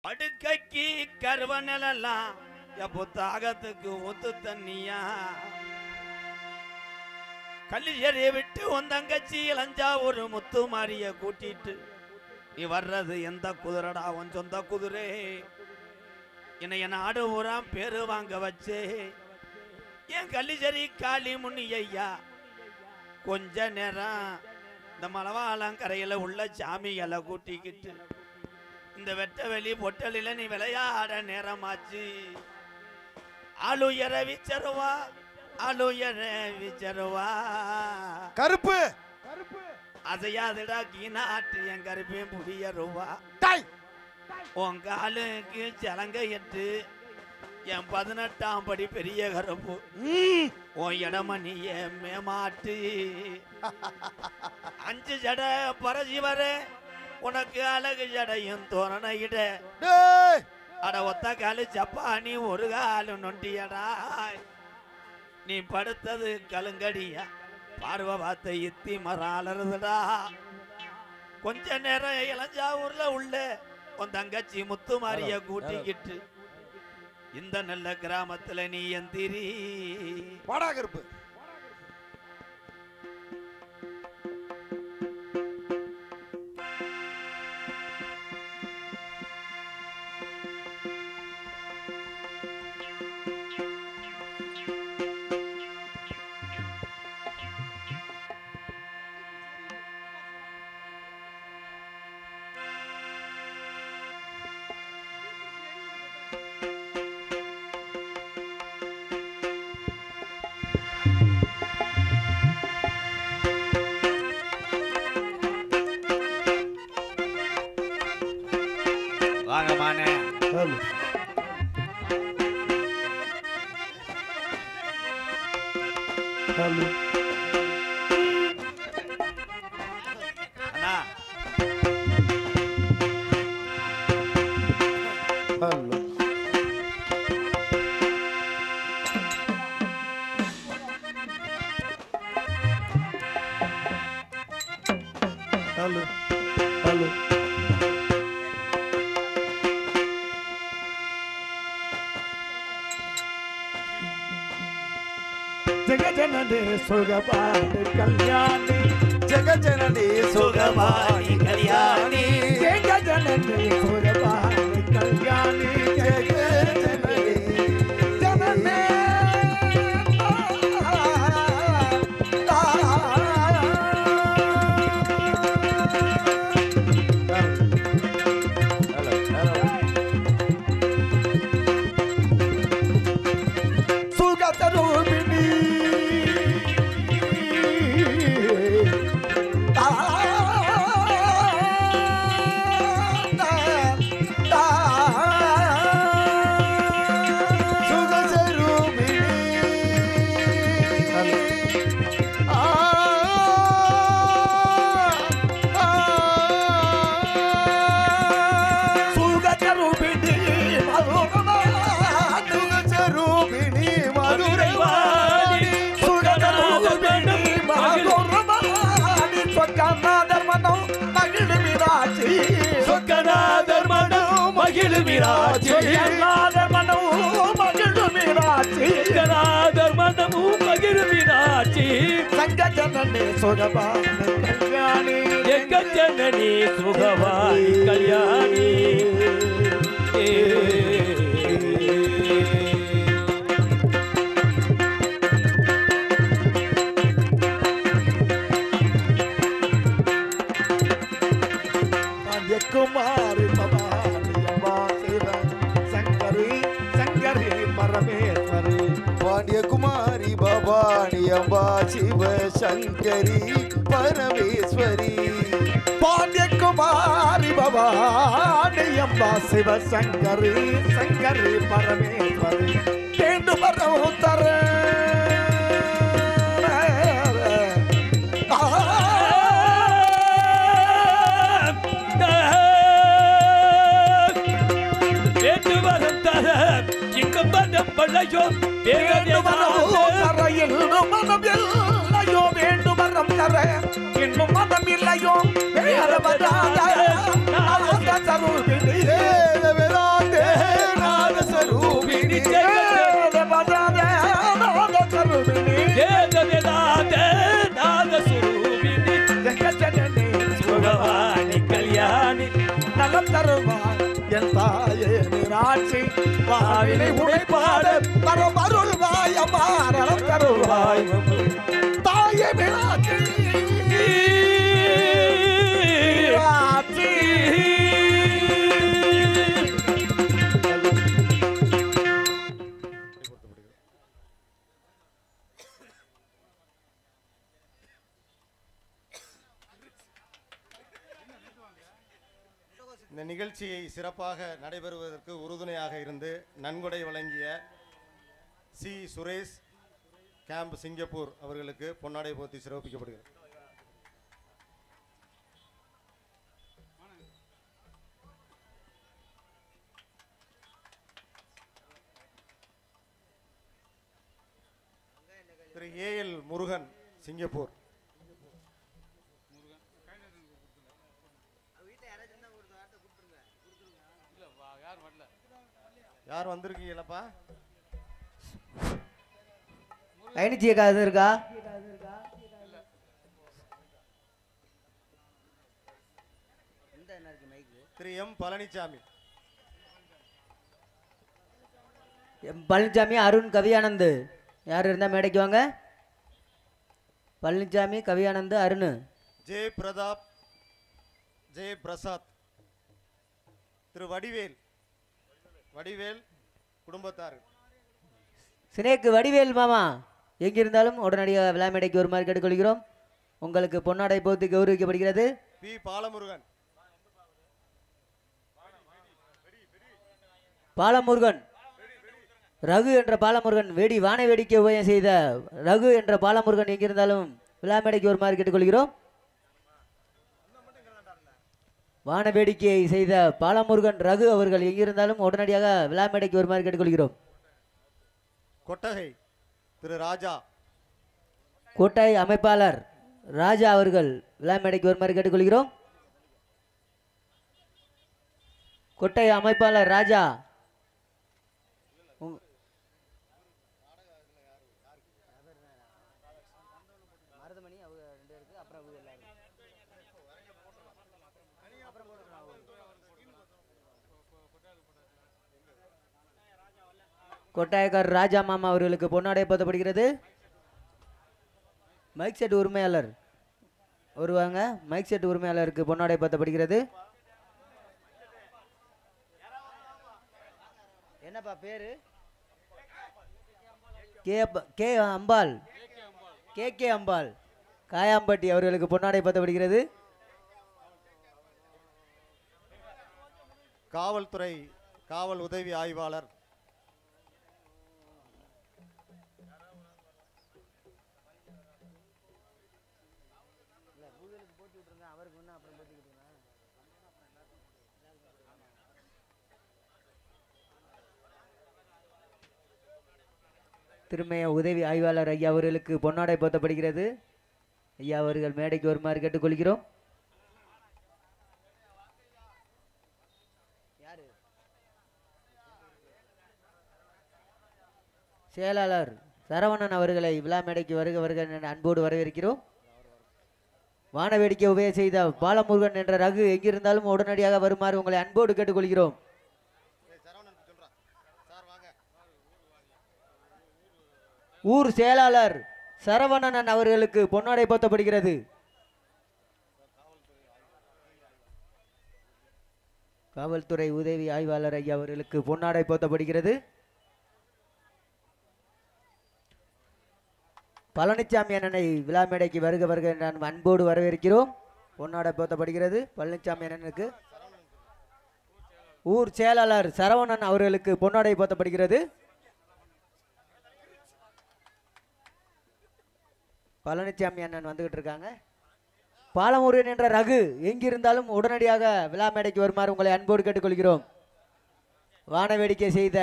படுக்கைக்கு கருவனெல்லாம் எப்போ தாகத்துக்கு ஒத்து தண்ணியா கல்லியறையை விட்டு உன் தங்கச்சி இளஞ்சா ஒரு முத்து மாறிய கூட்டிட்டு நீ வர்றது எந்த குதிரடா உன் சொந்த குதிரை என்னை என் ஆடு ஊராம் பேரு வாங்க வச்சே என் கல்லிச்சேரி காளி முன்னி ஐயா கொஞ்ச நேரம் இந்த மலவாளங்கரையில உள்ள சாமிகளை கூட்டிக்கிட்டு இந்த வெட்ட வெளி பொட்டலில நீ விளையாட நேரமாச்சு ஆளுயர விச்சருவா ஆளுயர விச்சருவா கருப்பு அசையாதுடா கீநாட்டு என் கருப்பையும் புடியருவா உன் காலுக்கு சலங்க எட்டு என் 18ஆம் படி பெரிய கருப்பு உன் இடமணிய மேமாட்டு 5 ஜட பரசிவர உனக்கு அழகு ஜடையும் தோரணையிட அட ஒத்த காலு ஜப்பானி ஒரு காலு நொண்டியடா நீ படுத்தது கலுங்கடியா பார்வை பார்த்த இத்தி மராளருதுடா கொஞ்ச நேரம் இளஞ்சாவூர்ல உள்ள உன் தங்கச்சி முத்து மாறிய கூட்டிக்கிட்டு இந்த நல்ல கிராமத்துல நீ எந்திரி வாடா கருப்பு வாங்க மானே அண்ணா ஹலோ ஹலோ ஜெகஜனனி சுகபாணி கல்யாணி ஜெகஜனனி சுகபாணி கல்யாணி ஜெகஜனனி சுகபாணி கல்யாணி ஜெகஜனனி ஜனனி ஜனனி சுகபாணி கல்யாணி ஜெகஜனனி சுகபாணி கல்யாணி குமாரி பவானி அம்மா சிவ சங்கரி சங்கரி பரமேஸ்வரி பாண்டிய குமாரி பவானி அம்மா சிவ சங்கரி பரமேஸ்வரி பாண்டிய குமாரி பவானி அம்மா சிவ சங்கரி சங்கரி பரமேஸ்வரி தேண்டு வரம் தர இன்னும் மதம் இல்லையோ என் தாயே மீனாட்சி வாவினை உடைப்பாட வரம் அருள்வாய் அம்மா நலம் தருள்வாய் தாயே மீனாட்சி மீனாட்சி இந்த நிகழ்ச்சியை சிறப்பாக நடைபெறுவதற்கு உறுதுணையாக இருந்து நன்கொடை வழங்கிய சி சுரேஷ் கேம்ப் சிங்கப்பூர் அவர்களுக்கு பொன்னாடை போர்த்தி சிறப்பிக்கப்படுகிறது. திரு ஏஎல் முருகன் சிங்கப்பூர். யார் வந்திருக்கீங்களப்பா? ஐநூச்சியக்கா அது இருக்கா? திரு எம் பழனிசாமி. பழனிசாமி, அருண், கவியானந்த் யார் இருந்தா மேடைக்கு வாங்க. பழனிசாமி, கவியானந்த், அருண். ஜெய் பிரதாப், ஜெய் பிரசாத். திரு வடிவேல் குடும்பத்தார். சினேக்கு வடிவேல் மாமா எங்கிருந்தாலும் உடனடியாக விழா மேடைக்கு வருமாறு கேட்டுக்கொள்கிறோம். உங்களுக்கு பொன்னாடை போர்த்தி கௌரவிக்கப்படுகிறது. பி பாலமுருகன். பாலமுருகன் ரகு என்ற பாலமுருகன் வான வேடிக்கை உபயம் செய்த ரகு என்ற பாலமுருகன் எங்கிருந்தாலும் விழா மேடைக்கு வருமாறு கேட்டுக்கொள்கிறோம். வான வேடிக்கையை செய்த பாலமுருகன் ரகு அவர்கள் எங்கிருந்தாலும் உடனடியாக விழா மேடைக்கு வருமாறு கேட்டுக்கொள்கிறோம். கொட்டகை திரு ராஜா. கோட்டை அமைப்பாளர் ராஜா அவர்கள் விழா மேடைக்கு வருமாறு கேட்டுக்கொள்கிறோம். கோட்டை அமைப்பாளர் ராஜா. கொட்டாயக்கார் ராஜா மாமா அவர்களுக்கு பொன்னாடை போத்தப்படுகிறது. மைக் செட் உரிமையாளர் வருவாங்க. மைக் செட் உரிமையாளருக்கு பொன்னாடை போத்தப்படுகிறது. என்னப்பா பேரு? கே அம்பாள், கே அம்பாள் காயாம்பட்டி அவர்களுக்கு பொன்னாடை போத்தப்படுகிறது. காவல்துறை காவல் உதவி ஆய்வாளர் திருமைய உதவி ஆய்வாளர் ஐயா அவர்களுக்கு பொன்னாடை போத்தப்படுகிறது. ஐயா அவர்கள் மேடைக்கு வருமாறு கேட்டுக்கொள்கிறோம். செயலாளர் சரவணன் அவர்களை விழா மேடைக்கு வருக அன்போடு வரவேற்கிறோம். வான வேடிக்கை உபய செய்த பாலமுருகன் என்ற ரகு எங்கிருந்தாலும் உடனடியாக வருமாறு உங்களை அன்போடு கேட்டுக்கொள்கிறோம். ஊர் செயலாளர் சரவணன் அவர்களுக்கு பொன்னாடை போத்தப்படுகிறது. காவல்துறை உதவி ஆய்வாளர் ஐயா அவர்களுக்கு பொன்னாடை போத்தப்படுகிறது. பழனிசாமி அண்ணனை விழா மேடைக்கு வருக நான் அன்போடு வரவேற்கிறோம். பொன்னாடை போத்தப்படுகிறது பழனிசாமி அண்ணனுக்கு. ஊர் செயலாளர் சரவணன் அவர்களுக்கு பொன்னாடை போத்தப்படுகிறது. பழனிசாமி அண்ணன் வந்துகிட்டு இருக்காங்க. பாலமுருகன் என்ற ரகு எங்கிருந்தாலும் உடனடியாக விழா மேடைக்கு வருமாறு உங்களை அன்போடு கேட்டுக்கொள்கிறோம். வான வேடிக்கை செய்த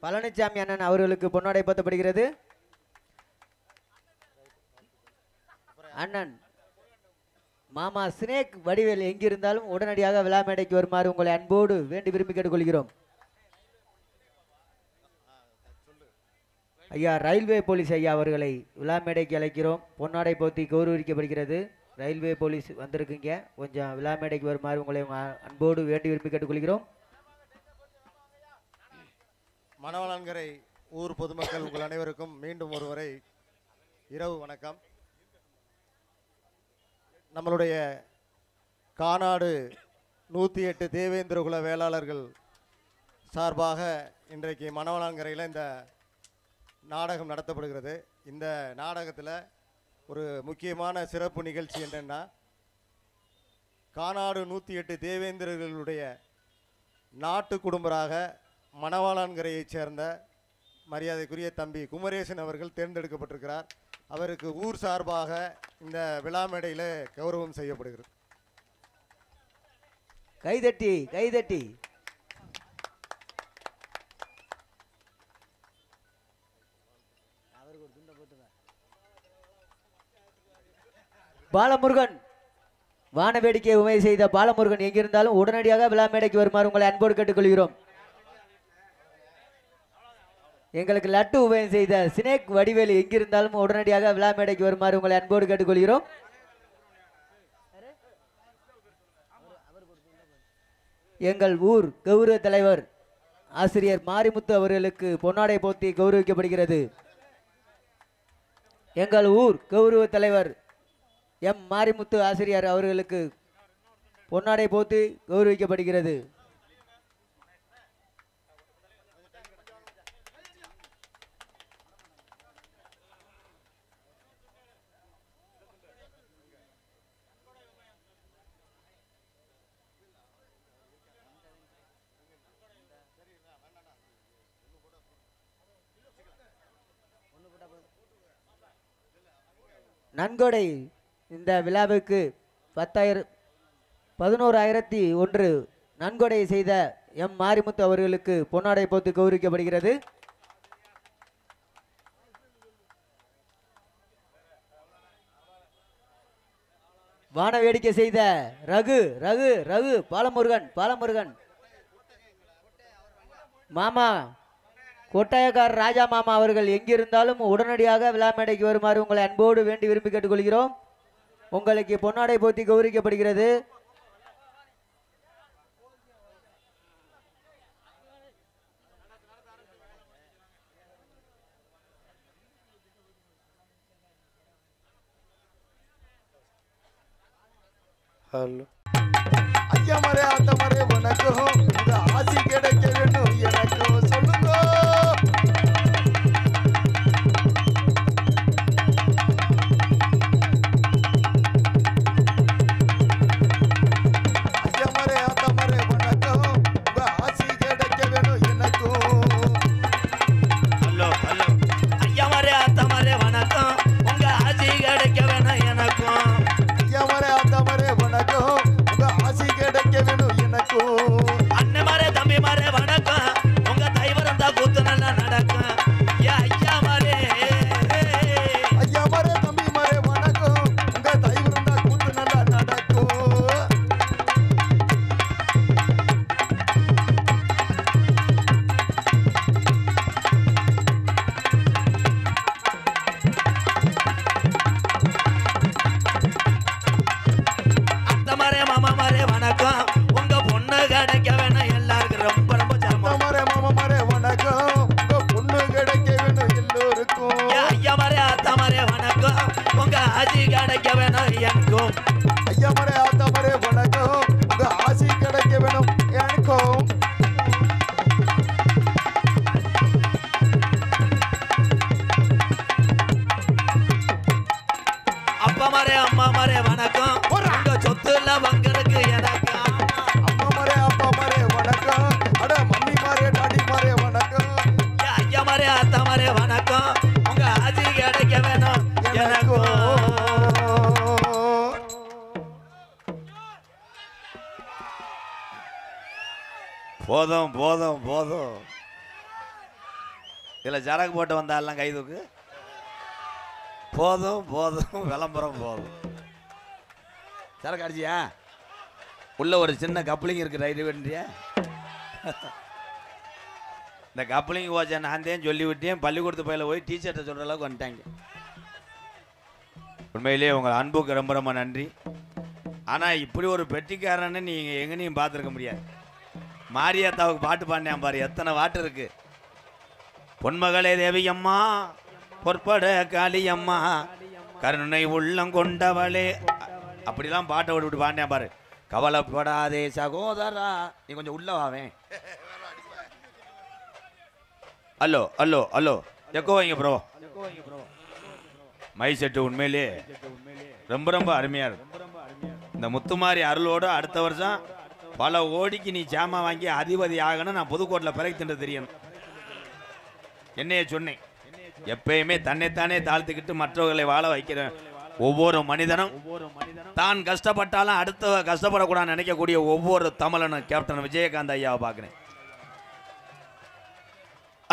பழனிசாமி அண்ணன் அவர்களுக்கு பொன்னாடை போத்தப்படுகிறது. அண்ணன் மாமா ஸ்னேக் வடிவேல் எங்கிருந்தாலும் உடனடியாக விழா மேடைக்கு வருமாறு உங்களை அன்போடு வேண்டி விரும்பி கேட்டுக்கொள்கிறோம். ஐயா ரயில்வே போலீஸ் ஐயா அவர்களை விழா மேடைக்கு அழைக்கிறோம். பொன்னாடை போத்தி கௌரவிக்கப்படுகிறது. ரயில்வே போலீஸ் வந்திருக்கீங்க. கொஞ்சம் விழா மேடைக்கு வருமாறு உங்களை அன்போடு வேண்டி விரும்பி கேட்டுக்கொள்கிறோம். மணவளான்கரை ஊர் பொதுமக்கள் உங்கள் அனைவருக்கும் மீண்டும் ஒருவரை இரவு வணக்கம். நம்மளுடைய கானாடு 108 தேவேந்திரகுல வேளாளர்கள் சார்பாக இன்றைக்கு மணவளான்கரையில் இந்த நாடகம் நடத்தப்படுகிறது. இந்த நாடகத்தில் ஒரு முக்கியமான சிறப்பு நிகழ்ச்சி என்னென்னா, கானாடு 108 தேவேந்திரர்களுடைய நாட்டு குடும்பராக மணவாளான்கரையைச் சேர்ந்த மரியாதைக்குரிய தம்பி குமரேசன் அவர்கள் தேர்ந்தெடுக்கப்பட்டிருக்கிறார். அவருக்கு ஊர் சார்பாக இந்த விழா மேடையில் கௌரவம் செய்யப்படுகிறது. கைதட்டி கைதட்டி. பாலமுருகன் வான வேடிக்கை உமை செய்த பாலமுருகன் எங்கிருந்தாலும் உடனடியாக விழா மேடைக்கு வருமாறு உங்களை அன்போடு கேட்டுக்கொள்கிறோம். எங்களுக்கு லட்டு உபயம் செய்த சினேக் வடிவேலு எங்கிருந்தாலும் உடனடியாக விழா மேடைக்கு வருமாறு உங்களை அன்போடு கேட்டுக்கொள்கிறோம். எங்கள் ஊர் கௌரவ தலைவர் ஆசிரியர் மாரிமுத்து அவர்களுக்கு பொன்னாடை போத்தி கௌரவிக்கப்படுகிறது. எங்கள் ஊர் கௌரவ தலைவர் எம் மாரிமுத்து ஆசிரியர் அவர்களுக்கு பொன்னாடை போத்தி கௌரவிக்கப்படுகிறது. நன்கொடை இந்த விழாவுக்கு 11,001 நன்கொடை செய்த எம் மாரிமுத்து அவர்களுக்கு பொன்னாடை போத்து கௌரவிக்கப்படுகிறது. வான வேடிக்கை செய்த ரகு ரகு ரகு பாலமுருகன் பாலமுருகன் மாமா கொட்டாயக்கார் ராஜா மாமா அவர்கள் எங்கிருந்தாலும் உடனடியாக விழா மேடைக்கு வருமாறு உங்களை அன்போடு வேண்டி விரும்பி கேட்டுக்கொள்கிறோம். உங்களுக்கு பொன்னாடை போத்தி கௌரவிக்கப்படுகிறது. ஹலோ ஐயா மரே அந்த மரே வணக்கம். உங்க ஆசி கிடைக்க வேண்டும் எனக்கு சொல்லுங்க. ஐயா மரே அந்த மரே வணக்கம். உங்க ஆசி கிடைக்க வேண்டும் எனக்கு. ஹலோ ஹலோ ஐயா மரே அத்த மரே வணக்கம். உங்க ஆசி கிடைக்க வேணும் எனக்கும். ஐயா மரே அந்த மரே வணக்கம். உங்க ஆசி கிடைக்க வேணும் எனக்கு. அண்ணன் மாரே தம்பி மாரே வணக்கம். உங்க தைவரம் தான் கூத்து நல்லா நடக்கும். ஐயா மாரே ஐயா மரே தம்பி மரே வணக்கம். உங்க தைவருந்தா கூத்து நல்லா நடக்கும். அத்த மாரே மாமா மாரே வணக்கம். உங்க பொண்ணு கிடைக்க வேணும் எல்லாருக்கும் ரொம்ப ரொம்ப ஜாமம். மரே மாமா மரே வணக்கம். உங்க பொண்ணு கிடைக்க வேணும் எல்லோருக்கும். ஐயா மாரே அத்த மாரே வணக்கம். உங்க ஆசி கிடைக்க வேணும் எனக்கும். ஐயா மரே ஆத்தா மரே வணக்கம். உங்க ஆசி கிடைக்க வேணும் எனக்கும். அப்பா மாரே அம்மா மாரே வணக்கம். உங்க சொத்துல பங்கருக்கு எனக்கு. அம்மா மரே அப்பா மரே வணக்கம். அட மம்மி மரே டாடி மரே வணக்கம். ஐயா மாரே அத்த மாரே வணக்கம். உங்க ஆசி கிடைக்க வேணும் எனக்கும். போதும் போதும் போதும். இதில் சரக்கு போட்டு வந்தாலாம் கைதுக்கு. போதும் போதும் விளம்பரம் போதும். சரக்கு அடிச்சியா? உள்ள ஒரு சின்ன கப்ளிங் இருக்கு ரயில்வேன்றியா? இந்த கப்ளிங் ஓச்ச நான் தான் சொல்லி விட்டேன். பள்ளிக்கூடத்து பையில போய் டீச்சர்ட்ட சொல்கிற அளவுக்கு வந்துட்டாங்க. உண்மையிலேயே உங்கள் அன்புக்கு ரொம்ப ரொம்ப நன்றி. ஆனால் இப்படி ஒரு பெட்டிக்காரன்னு நீங்கள் எங்கேயும் பார்த்துருக்க முடியாது. மாரியாத்தாவுக்கு பாட்டு பாடினேன் பாரு, எத்தனை பாட்டு இருக்கு. பொன்மகளே தேவியம்மா, பொற்பட காளியம்மா, கருணை உள்ளம் கொண்டவளே, அப்படிலாம் பாட்டை விட்டு பாடினேன் பாரு. கவலைப்படாதே சகோதரா, நீ கொஞ்சம் உள்ள வாவேன். அல்லோ அல்லோ அல்லோ எக்கோ வைங்க ப்ரோ. மை செட்டு உண்மையிலே ரொம்ப ரொம்ப அருமையா இருக்கு. இந்த முத்துமாரி அருளோடு அடுத்த வருஷம் பல ஓடிக்கு நீ ஜாமா வாங்கி அதிபதி ஆகணும். நான் புதுக்கோட்டில் பிறகு தின்று தெரியணும். என்னைய சொன்னேன், எப்பயுமே தன்னைத்தானே தாழ்த்துக்கிட்டு மற்றவர்களை வாழ வைக்கிறேன். ஒவ்வொரு மனிதனும் தான் கஷ்டப்பட்டாலும் அடுத்த கஷ்டப்படக்கூடாதுன்னு நினைக்கக்கூடிய ஒவ்வொரு தமிழனும் கேப்டன் விஜயகாந்த் ஐயாவை பார்க்கிறேன்.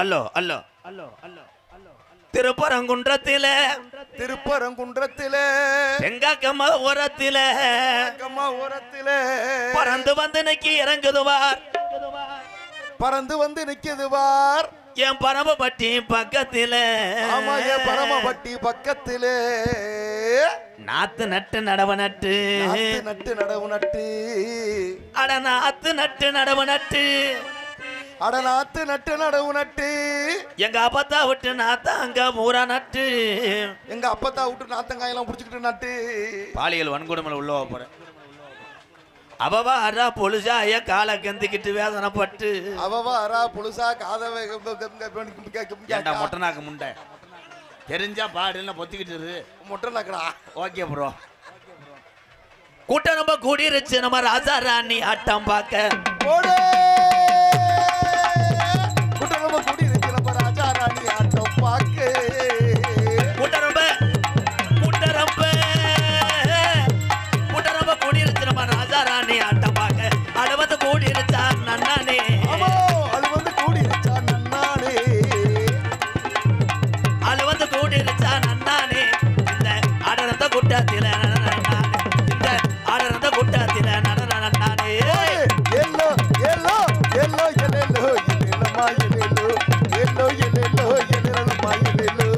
அல்லோ அல்லோ அல்லோ அல்லோ திருப்பரங்குன்றத்திலே செங்காக்கம்மா ஓரத்திலே பறந்து வந்து நிக்கி இறங்குதுவார், பறந்து வந்து நிக்குதுவார் என் பரமபட்டி பக்கத்திலே. ஆமா, என் பரமபட்டி பக்கத்திலே நாத்து நட்டு நடவு நட்டு நட்டு நடவு நட்டு அட நாத்து நட்டு நடவு நட்டு அடநாத்து நட்டு நடவு நட்டு எங்க அப்பத்தா விட்டு நாத்தாங்க பூரா நட்டு எங்க அப்பத்தா விட்டு நாத்தங்காயெல்லாம் புடிச்சுக்கிட்டு நட்டு பாலியல் வன்கொடுமையில உள்ள போறேன். அவவா அரா பொழுசாய காலை கந்திக்கிட்டு வேதனைப்பட்டு அவவா அரா பொழுசா காதவை ஏண்டா மொட்டனாக்கு முண்டை தெரிஞ்சா பாடுல பொத்திக்கிட்டு மொட்டை நாக்கடா. Okay bro. கூட்டம் நம்ம கூடிருச்சு, நம்ம ராஜா ராணி ஆட்டம் பார்க்க. கூட்டம் நம்ம கூடிருச்சு, நம்ம ராஜா ராணி ஆட்டம் பார்க்க. கூட்டம் ரொம்ப கூடிருச்சு, நம்ம ராஜா ராணி ஆட்டம் பார்க்க. அது வந்து கூடிருச்சா நன்னானே, அது வந்து கூடிருச்சா நன்னானே, அது வந்து கூடிருச்சா நன்னானே. இந்த ஆடரந்த கூட்டத்தில இந்த ஆடரந்த கூட்டத்தில நன்னானே. எல்லோ எல்லோ எல்லோ எல்லோ எல்லம்மா எல்லோ எல்லோ எல்லோ எல்லம்மா எல்லோ.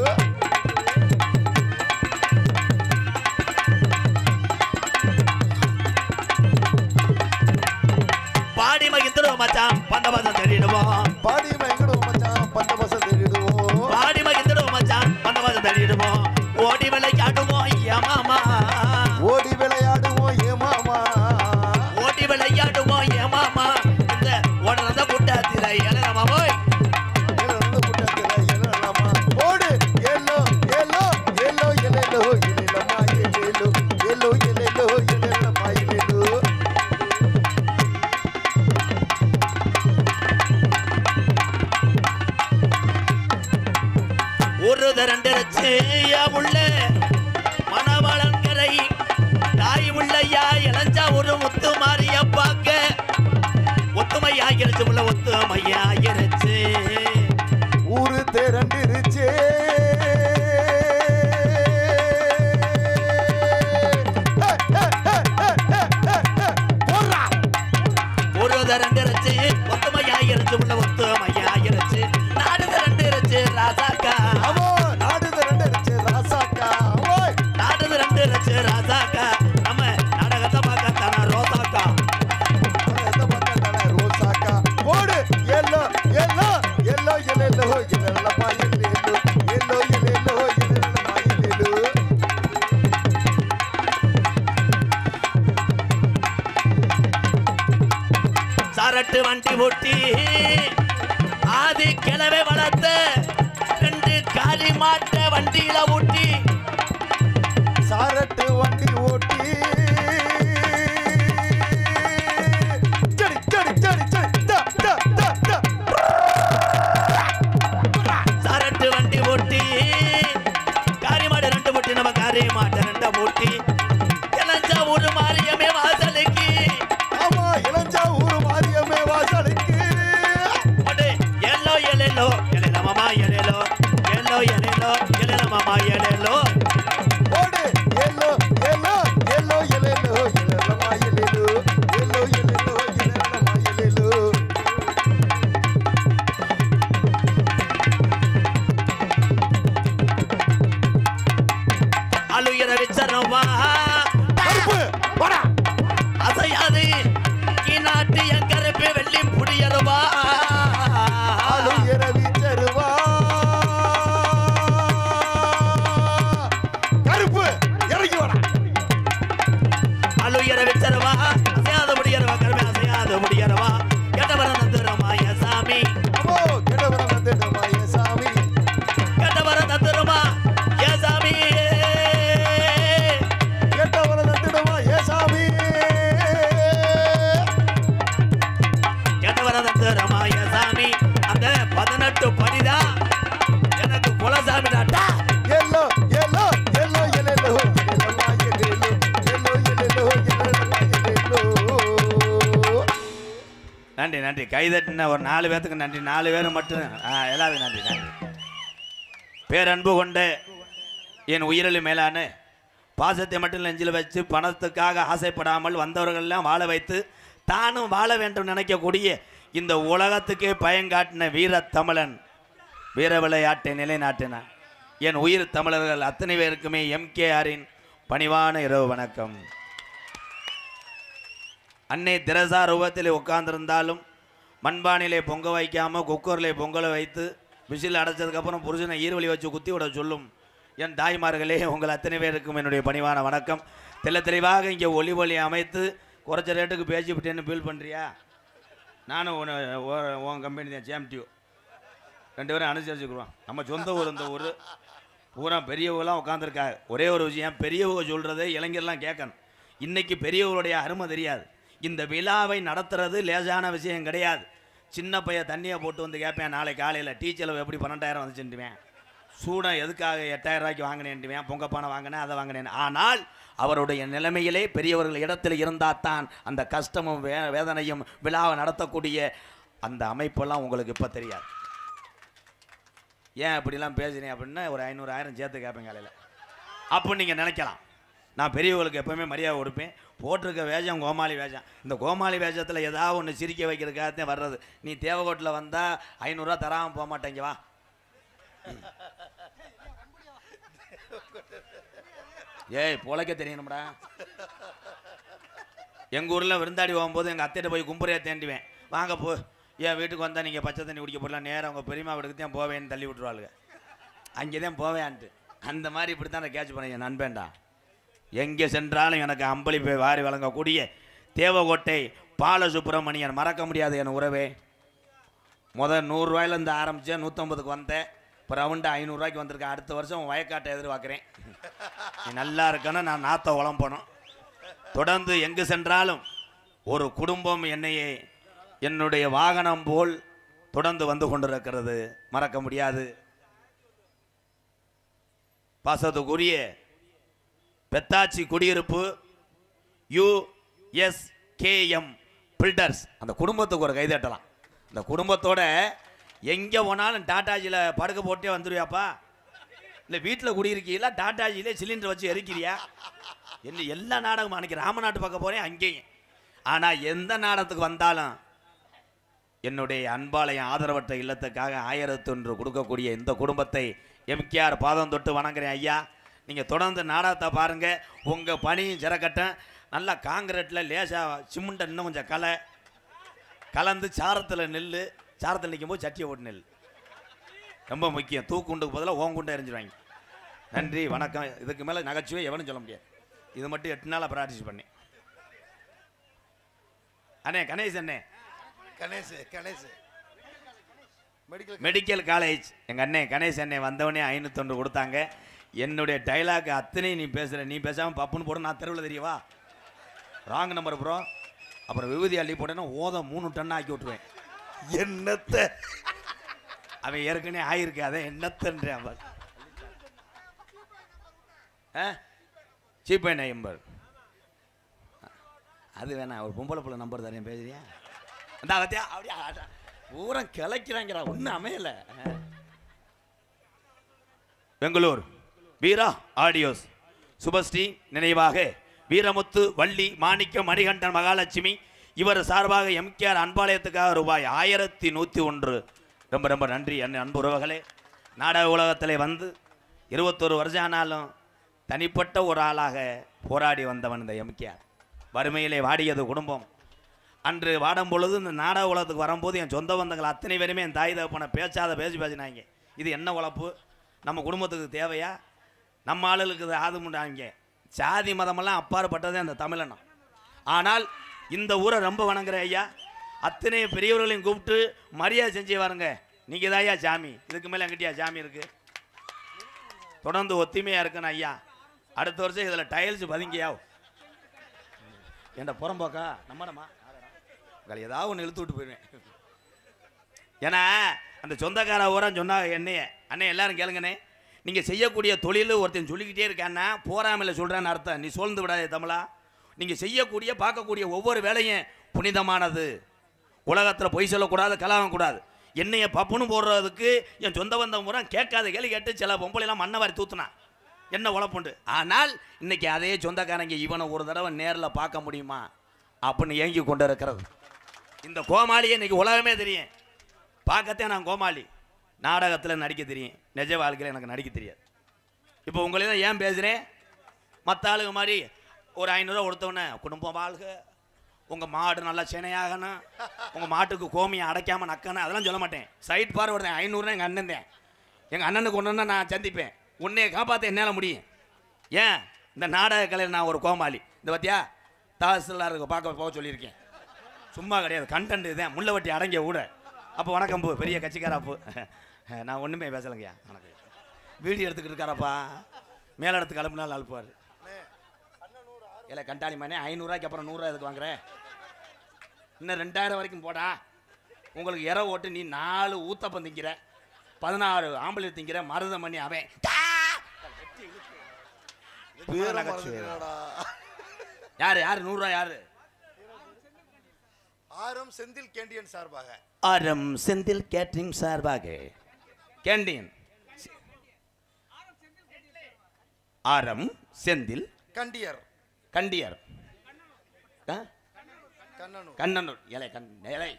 பாடி மகிழ்ந்துடும் மச்சான் பந்தபசம் தேடிடுவோம், பாடி மகிழ்ந்துடும் மச்சான் பந்தபசம் தேடிடுவோம், பாடி மகிழ்ந்துடும் மச்சான் பந்தபசம் தேடிடுவோம். ஓடி விளையாடுவோம் ஏமாமா, ஓடி விளையாடுவோம் ஏமாமா, ஓடி விளையாடுவோம் ஏமாமா. இந்த ஓடுறத கூட்டத்தில இளமா போய் ஓடு எல்லோ எல்லோ எல்லோ எல்லோ எல்லம்மா எல்லோ எல்லோ எல்லோ எல்லம்மா எல்லோ. ஒரு தரண்டரச்சு உள்ள மணவளங்கரை தாய் உள்ளையா இளஞ்சா ஒரு முத்து மாறிய பார்க்க. ஒத்துமையாகிருச்சு உள்ள ஒத்துமையாகிருச்சு, ஊரு திரண்டிருச்சு ஒரு தரண்டரச்சு ஒத்துமையாகிருச்சு உள்ள ஒத்துமையாகிருச்சு. நாடு தரண்டிருச்சு ராசாக்கா, நாடு திரண்டிருச்சு ராசாக்கா, நாடு தரண்டிருச்சு ராசாக்கா. நம்ம நாடகத்தை பார்க்கத்தான ரோசாக்கா, ரோசாக்கா. ஓடு எல்லோ எல்லோ எல்லோ எல்லோ எல்லம்மா எல்லோ எல்லோ எல்லோ எல்லம்மா எல்லோ. சாரட்டு வண்டி ஓட்டி ஆதி கிழவை வளர்த்த 2 காலி மாட்ட வண்டியில ஊட்டி. சாரட்டு வண்டி ஓட்டி சடி சடி சடி சடி டா டா டா டா. சாரட்டு வண்டி ஓட்டி காரி மாடு 2 ஓட்டி, நம்ம காரி மாட்டை 2 ஓட்டி. இளஞ்சா ஒரு மாரியமே வாசலுக்கு, ஆமா இளஞ்சா ஊரு மாரியம்மே வாசலுக்கு. எல்லோ எல்லோ எல்ல மாமா எல்லோ எல்லோ எல்லோ எல்ல மாமா எல்லோ. ஓடு எல்லோ எல்லோ வரதந்தரமாய சாமி அந்த 18 படிதான் எனக்கு குலசாமி டாட்டா. எல்லோ எல்லோ எல்லோ எல்லோ நன்றி நன்றி. கைதட்டின ஒரு 4 பேத்துக்கு நன்றி. 4 பேரும் மட்டும் எல்லாருக்கும் நன்றி நன்றி. பேரன்பு கொண்ட என் உயிரில் மேலான பாசத்தை மட்டும் நெஞ்சில் வச்சு பணத்துக்காக ஆசைப்படாமல் வந்தவர்களெல்லாம் வாழ வைத்து தானும் வாழ வேண்டும் நினைக்கக்கூடிய இந்த உலகத்துக்கே பயங்காட்டின வீர தமிழன் வீர விளையாட்டை நிலைநாட்டினான். என் உயிர் தமிழர்கள் அத்தனை பேருக்குமே எம்கேஆரின் பணிவான இரவு வணக்கம். அன்னை திரசா ரூபத்தில் உட்கார்ந்திருந்தாலும் மண்பானிலே பொங்க வைக்காமல் குக்கரில் பொங்கலை வைத்து விசில் அடைச்சதுக்கப்புறம் புருஷனை ஈர்வழி வச்சு குத்தி விட சொல்லும் என் தாய்மார்களே, உங்கள் அத்தனை பேருக்கும் என்னுடைய பணிவான வணக்கம். தெளிவாக இங்கே ஒளி அமைத்து குறைச்ச ரேட்டுக்கு பேசி விட்டேன்னு ஃபீல் பண்ணுறியா? நானும் உன் கம்பெனி தான் ஜேம்டியூ 2 பேரும் அனுசரிச்சுக்குருவோம். நம்ம சொந்த ஊர் இந்த ஊர் பூரா பெரியவங்களாம் உட்காந்துருக்காங்க. ஒரே ஒரு விஷயம், பெரியவங்க சொல்கிறத இளைஞர்லாம் கேட்கணும். இன்றைக்கி பெரியவங்களுடைய அருமை தெரியாது. இந்த விழாவை நடத்துறது லேசான விஷயம் கிடையாது. சின்ன பையன் தண்ணியை போட்டு வந்து கேட்பேன், நாளை காலையில் டீ செலவு எப்படி 12,000 வந்துச்சுட்டுவேன், சூடம் எதுக்காக 8,000 ரூபாய்க்கு வாங்கினேன்ட்டுவேன், பொங்கப்பானை வாங்கினேன் அதை வாங்கினேன். ஆனால் அவருடைய நிலைமையிலே பெரியவர்கள் இடத்துல இருந்தால் தான் அந்த கஷ்டமும் வேதனையும் விழாவை நடத்தக்கூடிய அந்த அமைப்பெல்லாம் உங்களுக்கு இப்போ தெரியாது. ஏன் அப்படிலாம் பேசுகிறேன் அப்படின்னா ஒரு 500,000 சேர்த்து கேட்பேன் காலையில் அப்போ நீங்கள் நினைக்கலாம். நான் பெரியவர்களுக்கு எப்போவுமே மரியாதை கொடுப்பேன். போட்டிருக்க வேஷம் கோமாளி வேஷம். இந்த கோமாளி வேஷத்தில் ஏதாவது ஒன்று சிரிக்க வைக்கிறதுக்காகத்தான் வர்றது. நீ தேவகோட்டில் வந்தால் 500 ரூபா தராமல் போக மாட்டேங்க வா. ஏய் பொழைக்க தெரியணும்டா. எங்கள் ஊரில் விருந்தாடி போகும்போது எங்கள் அத்தையிட்ட போய் கும்புறையாக தேண்டுவேன். வாங்க போ, என் வீட்டுக்கு வந்தால் நீங்கள் பச்சை தண்ணி குடிக்க போடலாம், நேரம் உங்கள் பெரியம்மா வீட்டுக்கு தான் போவேன்னு தள்ளி விட்டுருவாளுங்க. அங்கே தான் போவேன்ட்டு அந்த மாதிரி இப்படி தான் நான் கேட்ச் பண்ணேன். என் நண்பேன்டா, எங்கே சென்றாலும் எனக்கு அம்பளிப்பை வாரி வழங்கக்கூடிய தேவகோட்டை பாலசுப்ரமணியன் மறக்க முடியாது என் உறவே. முதல் 100 ரூபாயிலேருந்து ஆரம்பித்தேன், 150க்கு வந்தேன், இப்போ ரவுண்டு 500 ரூபாய்க்கு வந்திருக்கேன். அடுத்த வருஷம் வயக்காட்டை எதிர்பார்க்குறேன். நீ நல்லா இருக்கணும், நான் நாற்றை உழம்பணும். தொடர்ந்து எங்கு சென்றாலும் ஒரு குடும்பம் என்னையே என்னுடைய வாகனம் போல் தொடர்ந்து வந்து கொண்டிருக்கிறது, மறக்க முடியாது. பாசத்துக்குரிய பெத்தாச்சி குடியிருப்பு USKM பில்டர்ஸ், அந்த குடும்பத்துக்கு ஒரு கைதட்டலாம். இந்த குடும்பத்தோட எங்கே போனாலும் டாட்டாஜியில் படுக்க போட்டே வந்துடுவியாப்பா? இல்லை வீட்டில் குடியிருக்கீங்களா? டாட்டாஜியிலே சிலிண்டர் வச்சு எரிக்கிறியா? என்ன எல்லா நாடகமும் அன்றைக்கி ராமநாட்டு பக்கம் போகிறேன் அங்கேயும். ஆனால் எந்த நாடகத்துக்கு வந்தாலும் என்னுடைய அன்பாலயம் ஆதரவற்ற இல்லத்துக்காக 1001 கொடுக்கக்கூடிய இந்த குடும்பத்தை எம்கேஆர் பாதம் தொட்டு வணங்குறேன். ஐயா, நீங்கள் தொடர்ந்து நாடகத்தை பாருங்கள். உங்கள் பணியும் சிறக்கட்டும். நல்லா காங்கிரீட்டில் லேசாக சிமெண்ட்டை இன்னும் கொஞ்சம் கலந்து சாரத்தில் நெல், சாரத்தில் நிற்கும்போது சட்டியை போட்டு நெல் ரொம்ப முக்கியம். தூக்குண்டுக்கு பதிலாக ஓங்குண்டை எரிஞ்சிருவாங்க. நன்றி வணக்கம். இதுக்கு மேலே நகைச்சுவை எவனும் சொல்ல முடியாது. இது மட்டும் 8 நாளாக ப்ராக்டிஸ் பண்ணேன். அண்ணே கணேஷ், அண்ணே கணேஷ் மெடிக்கல் காலேஜ் எங்கள் அண்ணே கணேஷ் அண்ணே வந்தவனே 501 கொடுத்தாங்க. என்னுடைய டைலாக் அத்தனை நீ பேசுகிற, நீ பேசாமல் பப்புன்னு போட நான் தெருவில் தெரியவா? Wrong number bro. அப்புறம் விபூதி அள்ளி போட்டேன்னா 3 டன் ஆக்கி விட்டுருவேன். என்னத்தை அவன் ஏற்கனவே ஆயிருக்கு, அதை என்னத்தன்றேன். சீப்பை நம்பர் அது வேணாம், ஒரு பொம்பளை பிள்ளை நம்பர் தரேன் பேசுறியா? அந்த அவத்தியா அப்படியே பூரா கிளைக்கிறாங்கிறா, ஒன்றும் அமையலை. பெங்களூர் வீரா ஆடியோஸ் சுபஸ்ரீ நினைவாக வீரமுத்து, வள்ளி, மாணிக்கம், மணிகண்டன், மகாலட்சுமி இவர் சார்பாக எம்கேஆர் அன்பாலயத்துக்காக ரூபாய் 1101. ரொம்ப ரொம்ப நன்றி அன்பு உறவுகளே. நாடக உலகத்தில் வந்து 21 வருஷம் ஆனாலும் தனிப்பட்ட ஒரு ஆளாக போராடி வந்தவன் இந்த எம்கேஆர். வறுமையிலே வாடியது குடும்பம். அன்று வாடும் பொழுது இந்த நாடக உலகத்துக்கு வரும்போது என் சொந்த பந்தங்கள் அத்தனை பேருமே என் தாய் தகப்பனை பேசினாங்க. இது என்ன உழைப்பு, நம்ம குடும்பத்துக்கு தேவையா? நம்ம ஆளுகளுக்கு ஆதுமுண்டாங்க. சாதி மதமெல்லாம் அப்பாற்பட்டதே அந்த தமிழனம். ஆனால் இந்த ஊரை ரொம்ப வணங்குறேன் ஐயா. அத்தனை பெரியவர்களையும் கூப்பிட்டு மரியாதை செஞ்சு வாருங்க. நீங்கள் தான் ஐயா சாமி, இதுக்கு மேலே எங்கிட்டயா சாமி இருக்குது? தொடர்ந்து ஒத்துமையாக இருக்குன்னு ஐயா. அடுத்த வருஷம் இதில் டைல்ஸ் பதிங்கியா என்ற புறம்போக்கா நம்மடமா ஏதாவது ஒன்று இழுத்து விட்டு போயிடுவேன். ஏன்னா அந்த சொந்தக்கார ஊரா சொன்னாங்க என்னைய, அண்ணே எல்லாரும் கேளுங்கண்ணே, நீங்கள் செய்யக்கூடிய தொழில் ஒருத்தன் சொல்லிக்கிட்டே இருக்கான்னா போராமையில் சொல்கிறேன்னு அர்த்தம். நீ சோர்ந்து விடாதே தமிழா. நீங்கள் செய்யக்கூடிய பார்க்கக்கூடிய ஒவ்வொரு வேலையும் புனிதமானது. உலகத்தில் பொய் சொல்லக்கூடாது, கலாகக்கூடாது. என்னைய பப்புன்னு போடுறதுக்கு என் சொந்த பந்தம் பூரா கேட்காத கேள்வி கேட்டு சில பொம்பளைலாம் மண்ணை வாரி தூத்துனா என்ன உழப்புண்டு. ஆனால் இன்னைக்கு அதே சொந்தக்காரங்க இவனை ஒரு தடவை நேரில் பார்க்க முடியுமா அப்படின்னு ஏங்கி கொண்டு இருக்கிறது. இந்த கோமாளியை இன்னைக்கு உலகமே தெரியும். பார்க்கத்தே நான் கோமாளி. நாடகத்தில் நடிக்க தெரியும், நிஜ வாழ்க்கையில் எனக்கு நடிக்க தெரியாது. இப்போ உங்களே தான் ஏன் பேசுகிறேன், மற்ற ஆளுங்க மாதிரி ஒரு 500 ரூபா கொடுத்தவொடனே குடும்பம் வாழ்க, உங்கள் மாடு நல்லா சேனையாகணும், உங்கள் மாட்டுக்கு கோமியை அடைக்காமல் நக்கணும், அதெல்லாம் சொல்ல மாட்டேன். சைட் பார்வைடுறேன். 500 எங்கள் அண்ணன் தான். எங்கள் அண்ணனுக்கு ஒன்றுன்னா நான் சந்திப்பேன். உன்னையை காப்பாற்ற என்னால் முடியும். ஏன் இந்த நாடக கலையில் நான் ஒரு கோமாளி. இந்த பத்தியா தாசில்தாருக்கு பார்க்க போக சொல்லியிருக்கேன். சும்மா கிடையாது, கண்டென்ட் இதுதான். முள்ள வட்டி அடங்கிய கூட. அப்போ வணக்கம் பூ, பெரிய கட்சிக்காராப்பு. நான் ஒன்றுமே பேசலைங்கய்யா. வணக்கம். வீடியோ எடுத்துக்கிட்டு இருக்காரப்பா, மேலே இடத்து கிளம்புனாலும் அழுப்புவார். இல்லை கண்டாளி மணி 500 ரூபாய்க்கு அப்புறம் 100 ரூபா எதுக்கு வாங்குறேன்? இன்னும் 2000 வரைக்கும் போடா. உங்களுக்கு இற ஓட்டு நீ 4 ஊத்தப்பம் திங்கிற, 16 ஆம்பளை திங்கிற, மருதம் பண்ணி அவன் யாரு யாரு 100 ரூபா யாரு? ஆரம் செந்தில் கேண்டியன் சார்பாக. ஆரம் செந்தில் கேட்டரிங் சார்பாக. கேண்டீன் ஆரம் செந்தில் கண்டியர் கண்டியர் கண்ணனூர். கண்ணனூர். இலை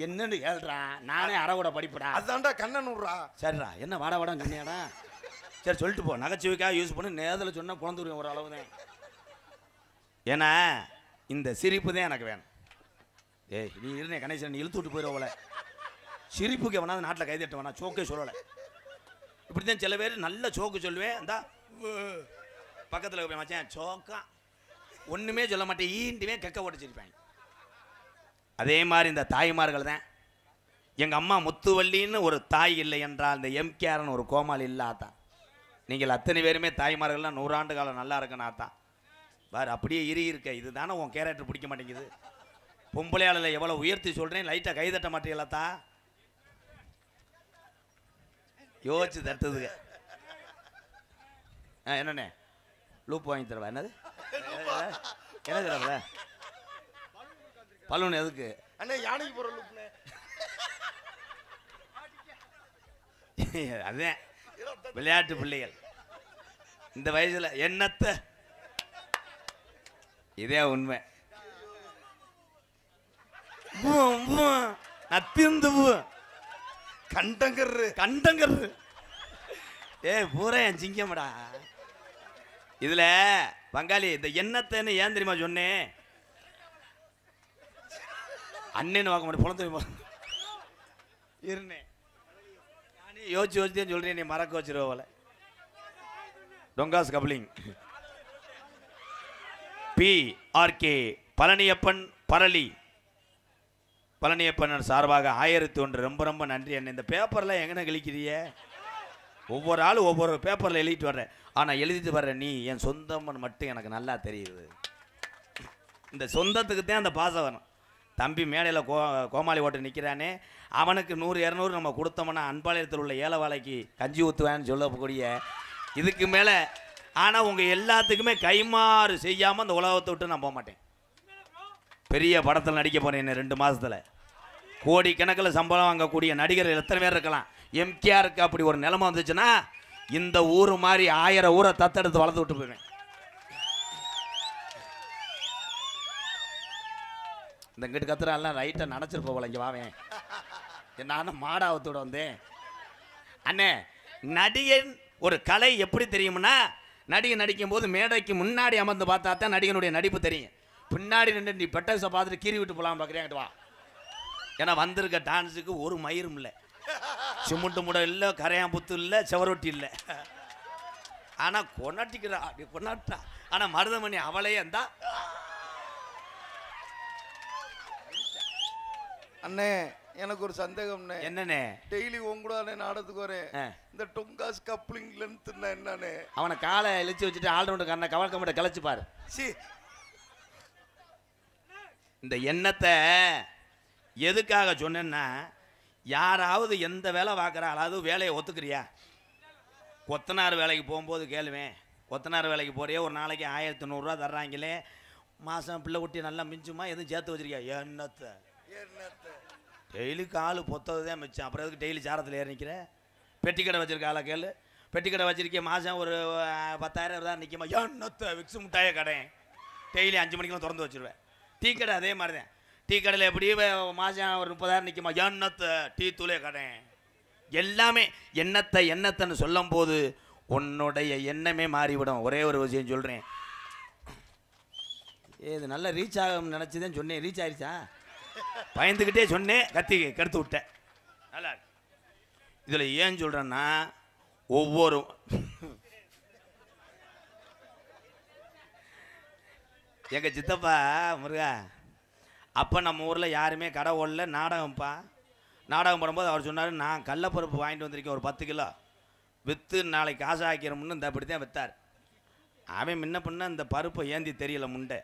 என்னன்னு கேள்றா, நானே அறவோட படிப்படா. அதான்டா கண்ணனூர்ரா. சரிடா, என்ன வாடா வாடான்னு சொன்னியாடா? சரி சொல்லிட்டு போ. நகைச்சுவைக்காக யூஸ் பண்ணி நேரத்தில் சொன்னால் குழந்துருவேன் ஒரு அளவு தான். ஏன்னா இந்த சிரிப்பு தான் எனக்கு வேணும். ஏய் நீ இருந்தே கணேசன், நீ இழுத்து விட்டு போயிடுவோல. சிரிப்புக்கு வேணாது நாட்டில் கைதட்ட வேணா, சோக்கே சொல்லலை. இப்படி தான் சில பேர் நல்ல சோக்கு சொல்லுவேன். இந்த பக்கத்தில் போய் மச்சான் சோக்கா ஒன்றுமே சொல்ல மாட்டேன், ஈண்டுமே கெக்க ஓடிச்சிருப்பேன். அதே மாதிரி இந்த தாய்மார்கள் தான். எங்கள் அம்மா முத்துவள்ளின்னு ஒரு தாய் இல்லை என்றால் இந்த எம்கேஆர்னு ஒரு கோமாளி இல்லாதான். நீங்கள் அத்தனை பேருமே தாய்மார்கள்லாம் 100 ஆண்டு காலம் நல்லா இருக்குன்னு ஆத்தான். வேறு அப்படியே இருக்க. இது தானே உன் கேரக்டர் பிடிக்க மாட்டேங்குது. பொம்பளையாளில் எவ்வளோ உயர்த்தி சொல்கிறேன், லைட்டாக கைதட்ட மாட்டீங்களாத்தா? யோசிச்சு தட்டுதுங்க. என்னண்ணே லூப் வாங்கி தரவா? என்னது என்ன தரவா? பலூன் எதுக்கு அண்ணே? யானைக்கு போற லூப்னே. அதுதான் விளையாட்டு பிள்ளைகள் இந்த வயசுல என்னத்த. இதே உண்மை. நத்திந்து கண்டங்கரு கண்டங்கரு. பூரா என் சிங்கம்டா. இதுல பங்காளி இந்த எண்ணத்தைன்னு ஏன் தெரியுமா சொன்னேன்? அண்ணன்னு பார்க்க மாட்டேன், புலந்து இருந்தேன். நானே யோசிச்சு தான் சொல்றேன், நீ மறக்க வச்சிருவ போல. டொங்காஸ் கப்ளிங் PRK பழனியப்பன் பரளி பழனியப்பன் சார்பாக 1001 ரொம்ப ரொம்ப நன்றி அண்ணன். இந்த பேப்பர்லாம் எங்கன கிழிக்கிறிய? ஒவ்வொரு ஆளும் ஒவ்வொரு பேப்பரில் எழுதிட்டு வர்றேன். ஆனால் எழுதிட்டு வர்ற நீ என் சொந்தம்னு மட்டும் எனக்கு நல்லா தெரியுது. இந்த சொந்தத்துக்கு தான் அந்த பாசம் வரும். தம்பி மேடையில் கோமாளி ஓட்டு நிற்கிறானே, அவனுக்கு 100 200 நம்ம கொடுத்தோம்னா அன்பாளையத்தில் உள்ள ஏலவாளைக்கு கஞ்சி ஊற்றுவேன்னு சொல்லக்கூடிய இதுக்கு மேலே. ஆனால் உங்கள் எல்லாத்துக்குமே கைமாறு செய்யாமல் அந்த உலகத்தை விட்டு நான் போக மாட்டேன். பெரிய படத்தில் நடிக்க போகிறேன் என்ன 2 மாதத்தில். கோடிக்கணக்கில் சம்பளம் வாங்கக்கூடிய நடிகர்கள் எத்தனை பேர் இருக்கலாம். எம்கேஆருக்கு அப்படி ஒரு நிலைமை வந்துச்சுன்னா இந்த ஊர் மாதிரி 1000 ஊரை தத்தெடுத்து வளர்த்து விட்டு போயிடுவேன். இந்த இங்கிட்டு கத்துறாலாம் ரைட்டை நினச்சிட்டு போகல. இங்கே வாவேன், நானும் மாடாவத்தோடு வந்தேன். அண்ணே நடிகன் ஒரு கலை எப்படி தெரியும்னா, நடிகன் நடிக்கும் போது மேடைக்கு முன்னாடி அமர்ந்து பார்த்தா தான் நடிகனுடைய நடிப்பு தெரியும். பின்னாடி நின்று நீ பெட்டஸை பார்த்துட்டு கீறி விட்டு போகலாம் பார்க்குறேன் வா. ஏன்னா வந்திருக்க டான்ஸுக்கு ஒரு மயிரும் இல்லை, சிமுண்டு முடை இல்லை, கரையாம்புத்து இல்லை, செவரொட்டி இல்லை. ஆனால் கொண்டாட்டிக்கிறா அப்படி கொண்டாட்டா. ஆனால் மருதமணி அவளையே இருந்தா. அண்ணே எனக்கு ஒரு சந்தேகம்ண்ணே. என்னண்ணே? டெய்லி உங்க கூட நாடத்துக்கு வரேன். இந்த டொங்காஸ் கப்ளிங் லென்த் என்னண்ணே? அவனை காலை இழிச்சு வச்சுட்டு ஆல்ரவுண்டர் கண்ணை கவல் கம்பெட்டை கலைச்சு பாரு. இந்த எண்ணத்தை எதுக்காக சொன்னேன்னா, யாராவது எந்த வேலை பார்க்குறா, அதாவது வேலையை ஒத்துக்கிறியா? கொத்தனார் வேலைக்கு போகும்போது கேளுவேன், கொத்தனார் வேலைக்கு போறியே, ஒரு நாளைக்கு 1100 ரூபா தர்றாங்களே, மாதம் பிள்ளை குட்டி நல்லா மிஞ்சுமா, எதுவும் சேர்த்து வச்சிருக்கியா? என்னத்தை டெய்லி காலு பொத்ததுதான் மிச்சம், அப்புறம் எதுக்கு டெய்லி சாரத்தில் ஏறி நிற்கிற? பெட்டி கடை வச்சிருக்க ஆளை கேளு, பெட்டி கடை வச்சிருக்கே, மாதம் ஒரு 10,000 தான் நிற்குமா? என்னத்தை விக்ஸு முட்டாய கடை டெய்லி 5 மணிக்கெல்லாம் திறந்து வச்சுருவேன். டீ கடை அதே மாதிரி தான், டீ கடையில் எப்படி மாதம் ஒரு 30,000 நிற்குமா? என்னத்தை டீ தூளே கடை. எல்லாமே எண்ணத்தைன்னு சொல்லும் போது உன்னுடைய எண்ணமே மாறிவிடும். ஒரே ஒரு விஷயம் சொல்கிறேன், இது நல்லா ரீச் ஆகும் நினச்சிதான் சொன்னேன், ரீச் ஆயிடுச்சா? பயந்துக்கிட்டே சொன்னேன், கத்தி கெடுத்து விட்டேன். நல்லா இதில் ஏன் சொல்கிறேன்னா, ஒவ்வொரு எங்கள் சித்தப்பா முருகா அப்போ நம்ம ஊரில் யாருமே கடை ஓடல, நாடகம்ப்பா. நாடகம் போடும்போது அவர் சொன்னார், நான் கடலப்பருப்பு வாங்கிட்டு வந்திருக்கேன் ஒரு 10 கிலோ, விற்று நாளைக்கு காசு ஆக்கிறோம்னு இந்த அப்படி தான் விற்றார். அவன் முன்ன பண்ண இந்த பருப்பை ஏந்தி தெரியல, முண்டை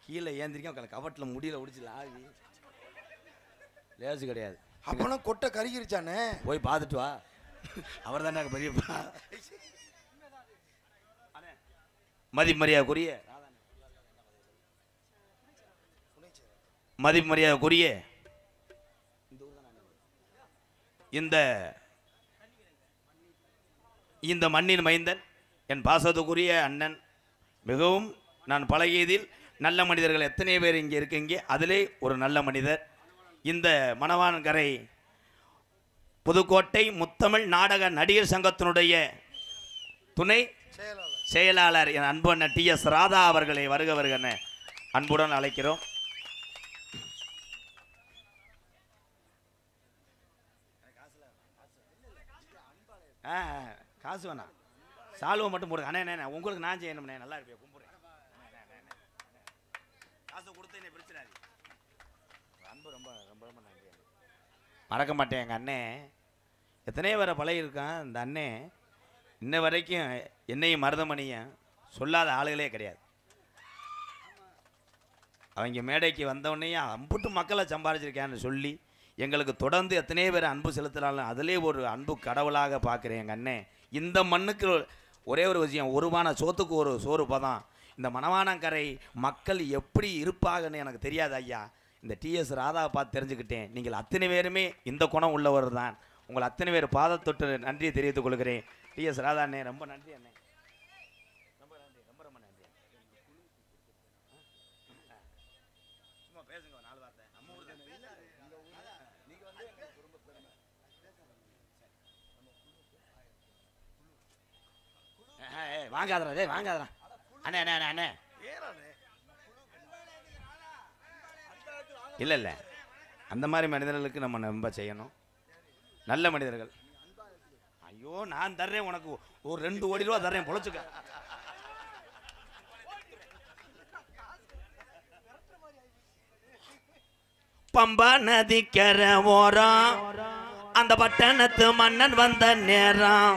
கீழே ஏந்திரிக்க கவட்டில் முடியல உடிச்சில ஆகி லேசு கிடையாது. அப்பனா கொட்டை கருகிருச்சானே, போய் பார்த்துட்டு வா, அவர் தானே பெரியப்பா. மதிமரியாதைக்குரிய இந்த மண்ணின் மைந்தன், என் பாசத்துக்குரிய அண்ணன், மிகவும் நான் பழகியதில் நல்ல மனிதர்கள் எத்தனை பேர் இங்கே இருக்கீங்க, அதிலே ஒரு நல்ல மனிதர். இந்த மணவான்கரை புதுக்கோட்டை முத்தமிழ் நாடக நடிகர் சங்கத்தினுடைய துணை செயலாளர் என் அன்பு அண்ணன் TS ராதா அவர்களை வருக வருகன்னு அன்புடன் அழைக்கிறோம். காசு வேணாம், சாலுவை மட்டும் போடுங்க. அண்ணே உங்களுக்கு நான் செய்யணும்ண்ணே, நல்லா இருப்பேன், கும்பிடுறேன். காசு கொடுத்து என்ன பிரிச்சிடாது, அன்பு ரொம்ப ரொம்ப ரொம்ப நன்றி. மறக்க மாட்டேன், எங்கள் அண்ணே எத்தனையோ பேரை பழகிருக்கான். இந்த அண்ணே இன்ன வரைக்கும் என்னையும் மருதமணியும் சொல்லாத ஆளுகளே கிடையாது. அவங்க மேடைக்கு வந்தவொடனேயும் அம்புட்டு மக்களை சம்பாதிச்சிருக்கேன்னு சொல்லி எங்களுக்கு தொடர்ந்து எத்தனையோ பேர் அன்பு செலுத்தினாலும் அதிலே ஒரு அன்பு கடவுளாக பார்க்குறேன் எங்கள் அண்ணே. இந்த மண்ணுக்கு ஒரே ஒரு விஷயம், ஒருமான சோத்துக்கு ஒரு சோறு பதம். இந்த மணவானக்கரை மக்கள் எப்படி இருப்பாங்கன்னு எனக்கு தெரியாது ஐயா. இந்த TS ராதாவை பார்த்து தெரிஞ்சுக்கிட்டேன். நீங்கள் அத்தனை பேருமே இந்த குணம் உள்ளவர் தான். உங்கள் அத்தனை பேர் பாதத்தொட்டு நன்றியை தெரிவித்துக் கொள்கிறேன். TS ராதா அண்ணே, ரொம்ப நன்றி அண்ணே, ரொம்ப நன்றி, ரொம்ப ரொம்ப நன்றி. சும்மா பேசுங்க, 4 வார்த்தை. நம்ம ஊர் வாங்காதரா, டேய் வாங்காதரா அண்ணே அண்ணே அண்ணே அண்ணே. இல்லை இல்லை, அந்த மாதிரி மனிதர்களுக்கு நம்ம ரொம்ப செய்யணும், நல்ல மனிதர்கள். ஐயோ நான் தர்றேன் உனக்கு ஒரு 2 கோடி ரூபா தர்றேன், பொழைச்சுக்க. பம்பா நதிக்கர ஓரம் அந்த பட்டணத்து மன்னன் வந்த நேரம்,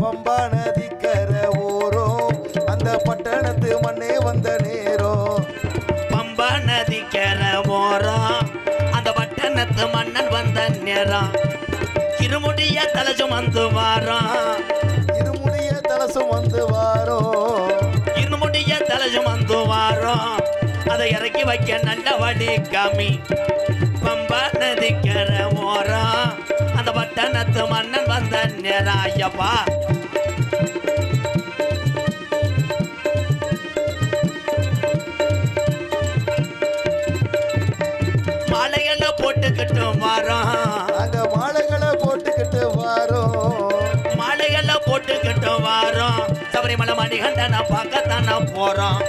பம்பா நதிக்கர ஓரம் அந்த பட்டணத்து மண்ணே வந்த நேரம், பம்பா நதிக்கர ஓரம் அந்த பட்டணத்து மன்னன் வந்த நேரம், இருமுடிய தலை சுமந்து வாரம், இருமுடிய தலை சுமந்து வாரோம், இருமுடிய தலை சுமந்து வாரம், அதை இறக்கி வைக்க நல்ல வழி காமி. பம்பா நதிக்கர ஓரம் அந்த பட்டணத்து மன்னன் வந்த நேரம். ஐயப்பா மாலைகளை போட்டுக்கிட்டு வாரோம், அங்க மாலைகளை போட்டுக்கிட்டு வாரோம், மாலைகளை போட்டுக்கிட்டு வாரோம், சபரிமலை மணிகண்டனை பார்க்கத்தான போறோம்.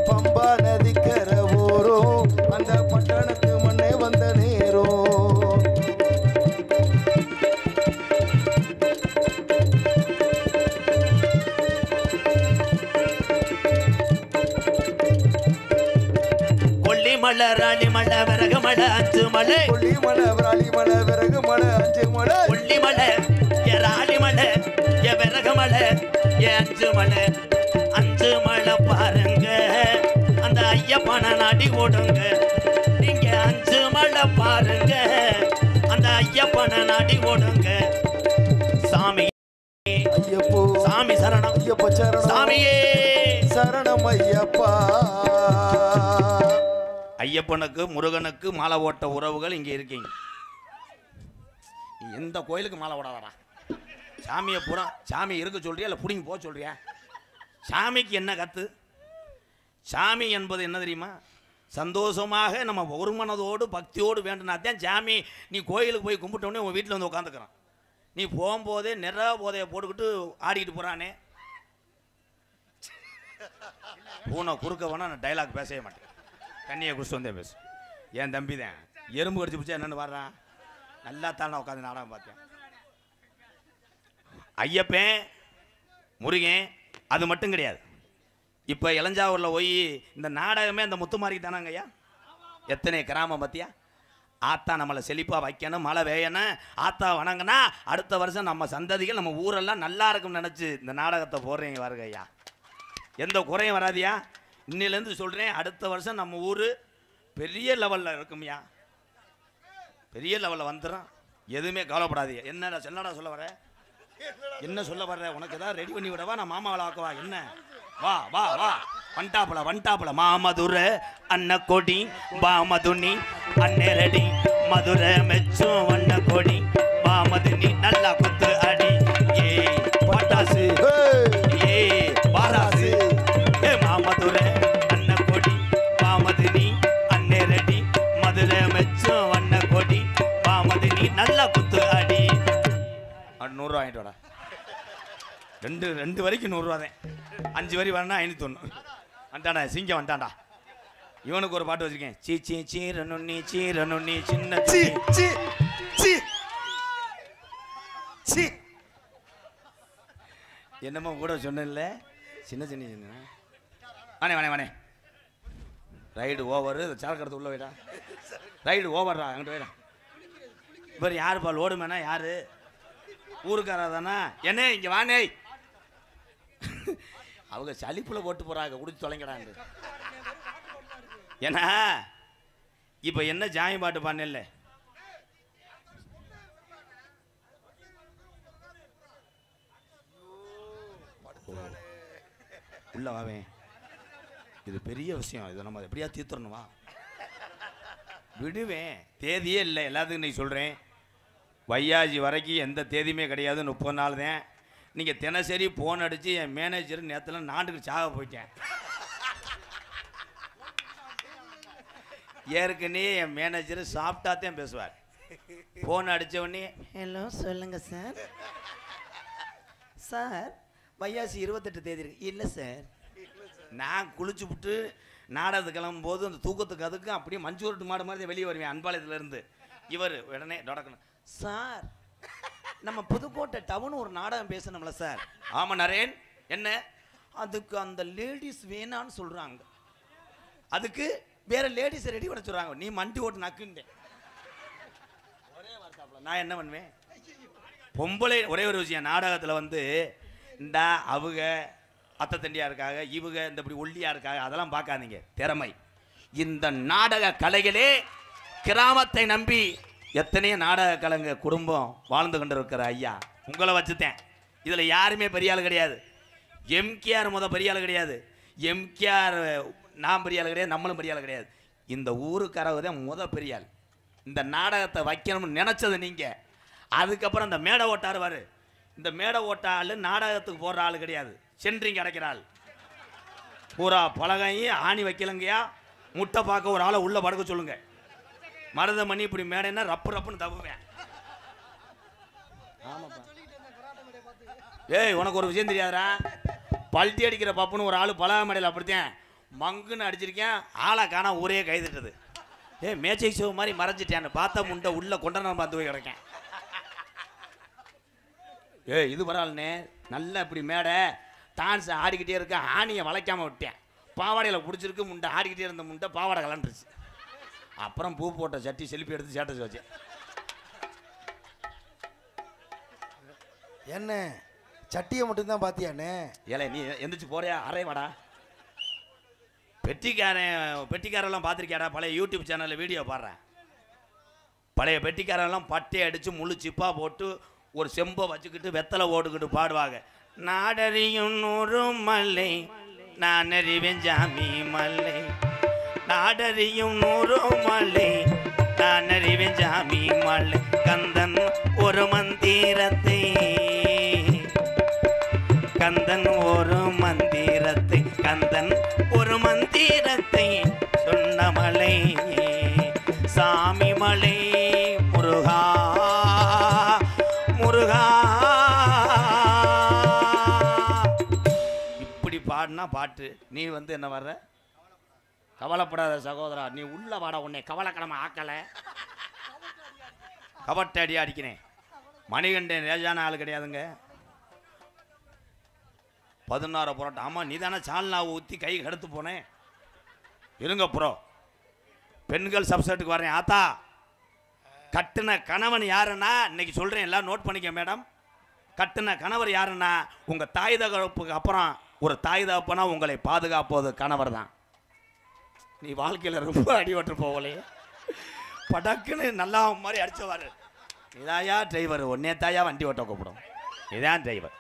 பம்பா நதிக்கர ஓரம் அந்த பட்டணத்து மண்ணே வந்த நேரம், கொல்லிமலை ராணிமலை விறகுமலை 5 மலை, கொல்லிமலை விராலிமலை விறகுமலை 5 மலை, கொல்லிமலை ஏ ராணிமலை ஏ விறகுமலை ஏ 5 மலை, 5 மலை பாருங்க அந்த ஐயப்பனை நாடி ஓடுங்க. நீங்க 5 மலை பாருங்க அந்த ஐயப்பன நாடி ஓடுங்க சாமி ஐயப்போ சாமி சரணம் ஐயப்ப சரணம் சாமியே சரணம் ஐயப்பா. ஐயப்பனுக்கு முருகனுக்கு மாலை ஓட்ட உறவுகள் இங்கே இருக்கீங்க. எந்த கோயிலுக்கு மாலை ஓடாதடா. சாமியை பூரா சாமி இருக்க சொல்றியா இல்லை பிடிங்கி போக சொல்றியா? சாமிக்கு என்ன கத்து? சாமி என்பது என்ன தெரியுமா? சந்தோஷமாக நம்ம ஒரு மனதோடு பக்தியோடு வேண்டுனாத்தான் சாமி. நீ கோயிலுக்கு போய் கும்பிட்டோடனே உன் வீட்டில் வந்து உட்காந்துக்கிறான். நீ போகும்போதே நிற போதையை போட்டுக்கிட்டு ஆடிக்கிட்டு போகிறானே. பூனை குறுக்க வேணா நான் டைலாக் பேசவே மாட்டேன். தண்ணியை குடிச்சு வந்தே பேசு. என் தம்பி தான் எறும்பு கடிச்சு பிடிச்சா என்னென்னு வர்றான். நல்லா தானே உட்காந்து நாடகம் பார்த்தேன். ஐயப்பன் முருகன் அது மட்டும் கிடையாது. இப்போ இளஞ்சாவூரில் போய் இந்த நாடகமே அந்த முத்துமாரிக்கு தானாங்க ஐயா. எத்தனை கிராமம் பார்த்தியா? ஆத்தா நம்மளை செழிப்பாக வைக்கணும், மழை வேயணும், ஆத்தா வணங்கினா அடுத்த வருஷம் நம்ம சந்ததிகள் நம்ம ஊரெல்லாம் நல்லா இருக்கும்னு நினச்சி இந்த நாடகத்தை போடுறீங்க பாருங்க ஐயா. எந்த குறையும் வராதியா. இன்னிலேருந்து சொல்கிறேன், அடுத்த வருஷம் நம்ம ஊர் பெரிய லெவலில் இருக்கும்யா. பெரிய லெவலில் வந்துடும். எதுவுமே கவலைப்படாதீங்க. என்னடா சொல்ல வர? என்ன சொல்ல வர்ற? உனக்கு ஏதாவது ரெடி பண்ணி விடவா? நான் மாமாவளை ஆக்குவா என்ன? வா வா வா வண்டாப்புல மாமதுர அன்ன கொடி பாமதுனி அன்னே ரெடி மதுர மெச்சும் வண்ண கொடி பாமதுனி நல்லா குத்து அடி ஏ பட்டாசு ஏ பாராசு ஏ மாமதுர அன்ன கொடி பாமதுனி அன்னே ரெடி மதுர மெச்சும் வண்ண கொடி பாமதுனி நல்லா குத்து அடி. 100 ரூபா வாங்கிட்டு வாடா. ரெண்டு வரைக்கும் 100 ரூபா தான். 5 வரி வரனா 501. வந்துட்டான்டா சிங்கம் வந்துட்டான்டா. இவனுக்கு ஒரு பாட்டு வச்சிருக்கேன். சீ சீ சீரனுண்ணி சீரனுண்ணி சின்ன சி சி சி சி. என்னமோ கூட சொன்னேன்ல சின்ன சின்ன வானே ரைடு ஓவர். சார் கடத்து உள்ள போயிடா. ரைடு ஓவர்டா அங்கிட்டு போயிடா. இப்போ யாருப்பா லோடு மேனா? யாரு? ஊருக்காரா தானா? என்ன இங்கே வானே. அவங்க சளிப்புல போட்டு போறாங்க. குடிச்சு தொலைங்கடாங்க. ஏன்னா இப்போ என்ன ஜாமி பாட்டு பண்ணல. உள்ள வாவே. இது பெரிய விஷயம். இதை நம்ம எப்படியா தீர்த்துறணுமா? விடுவேன். தேதியே இல்லை. எல்லாத்துக்கும் நீ சொல்கிறேன். வையாஜி வரைக்கும் எந்த தேதியுமே கிடையாது. 30 நாள் தான். நீங்கள் தினசரி ஃபோன் அடித்து என் மேனேஜர் நேரத்தில் நாட்டுக்கு சாக போயிட்டேன். ஏற்கனவே என் மேனேஜர் சாப்பிட்டாத்தான் பேசுவார். ஃபோன் அடித்த உடனே ஹலோ சொல்லுங்கள் சார். சார் வையாசி 28 தேதி இருக்கு. இல்லை சார். நான் குளிச்சு விட்டு நாடகத்துக்கு கிளம்பும்போது அந்த தூக்கத்துக்கு அதுக்கும் அப்படியே மஞ்சு உருட்டு மாடு மாதிரி வெளியே வருவேன் அன்பாளையத்துலேருந்து. இவர் உடனே தொடக்கணும். சார் நம்ம புதுக்கோட்டை டவுன் ஒரு நாடகம் பேசணும்ல சார். ஆமாம் நரேன். என்ன? அதுக்கு அந்த லேடிஸ் வேணான்னு சொல்கிறாங்க. அதுக்கு வேற லேடிஸ் ரெடி பண்ண சொல்கிறாங்க. நீ மண்டி ஓட்டு நக்குண்டேன். ஒரே வார்த்தை. நான் என்ன பண்ணுவேன்? பொம்பளை ஒரே ஒரு விஷயம். நாடகத்தில் வந்து இந்த அவங்க அத்தை தண்டியாக இருக்காங்க, இவங்க இந்த இப்படி ஒல்லியாக இருக்காங்க, அதெல்லாம் பார்க்காதீங்க. திறமை. இந்த நாடக கலைகளே கிராமத்தை நம்பி எத்தனையோ நாடக கலைஞ குடும்பம் வாழ்ந்து கொண்டு இருக்கிற ஐயா. உங்களை வச்சுத்தேன். இதில் யாருமே பெரிய ஆள் கிடையாது. எம்கேஆர் பெரிய ஆள் கிடையாது. எம்கேஆர் நான் பெரிய ஆள் கிடையாது. நம்மளும் பெரிய ஆள் கிடையாது. இந்த ஊருக்காரவு தான் பெரிய ஆள். இந்த நாடகத்தை வைக்கணும்னு நினச்சது நீங்கள். அதுக்கப்புறம் இந்த மேடை ஓட்டாருவார். இந்த மேடை ஓட்ட ஆள் நாடகத்துக்கு போடுற ஆள் கிடையாது. சென்ட்ரிங் அடைக்கிற ஆள். பூரா பலகையும் ஆணி வைக்கலங்கய்யா. முட்டை பார்க்க ஒரு ஆளை உள்ளே படுக்க சொல்லுங்க. மருதமணி இப்படி மேடைன்னா ரப்புன்னு தப்புவேன். ஆமாப்பா. ஏய் உனக்கு ஒரு விஷயம் தெரியாதா? பல்ட்டி அடிக்கிற பப்புன்னு ஒரு ஆள் பலகை மேடையில் அப்படித்தான் மங்குன்னு அடிச்சிருக்கேன். ஆளை காணா ஊரே கைதிட்டது. மேஜிக் ஷோ மாதிரி மறைஞ்சிட்டேன். பார்த்த முண்டை உள்ள கொண்டாட பார்த்து போய் கிடக்கேன். இது பரவாயில்லண்ணே. நல்லா இப்படி மேடை டான்ஸ் ஆடிக்கிட்டே இருக்க. ஆணியை வளைக்காமல் விட்டேன். பாவாடையில் பிடிச்சிருக்கு. முண்டை ஆடிக்கிட்டே இருந்த முண்டை பாவாடை கலண்டுருச்சு. அப்புறம் பூ போட்ட சட்டி செல்ஃபி எடுத்து சேட்டை வச்சேன். என்ன சட்டியை மட்டும்தான் பார்த்தியாண்ணே? ஏலே நீ எந்திரிச்சு போறியா? அரை வாடா. பெட்டிக்காரெல்லாம் பார்த்துருக்கியாடா? பழைய யூடியூப் சேனலில் வீடியோ பாடுறேன். பழைய பெட்டிக்காரெல்லாம் பட்டையை அடித்து முழு சிப்பா போட்டு ஒரு செம்பை வச்சுக்கிட்டு வெத்தலை ஓட்டுக்கிட்டு பாடுவாங்க. நாடறியும் நூறு மல்லை நான் அறிவேன் ஜாமி மல்லை, நாடறியும் நூறு மல்லை நான் அறிவேன் ஜாமி மல்லை, கந்தன் ஒரு மந்திரத்தை, கந்தன் ஒரு மந்திரத்தை, கந்தன் ஒரு மந்திரத்தை சொன்ன மலை சாமி மலை முருகா முருகா. இப்படி பாடினா பாட்டு. நீ வந்து என்ன வர்ற? கவலைப்படாத சகோதரா, நீ உள்ள வாட, உன்னை கவலைக்கிழமை ஆக்கலை. கவட்டை அடி அடிக்கிறேன். மணிகண்டன் லேஜான ஆள் கிடையாதுங்க. 16 புரோட்டா. ஆமாம், நீ தானே சால்னாவை ஊற்றி கை கடுத்து போனேன். இருங்க ப்ரோ, பெண்கள் சப்செட்டுக்கு வரேன். ஆத்தா, கட்டின கணவன் யாருன்னா இன்னைக்கு சொல்கிறேன், எல்லாம் நோட் பண்ணிக்க மேடம். கட்டின கணவர் யாருன்னா உங்கள் தாய் தகப்புக்கு அப்புறம் ஒரு தாய் தகப்பனா உங்களை பாதுகாப்பது கணவர் தான். நீ வாழ்க்கையில் ரொம்ப அடிபட்டு போகலே, படக்குன்னு நல்லா மாதிரி அடிச்சவாரு. இதாயா டிரைவர், ஒன்னே தாயா வண்டி ஓட்ட கூப்பிடும், இதான் டிரைவர்.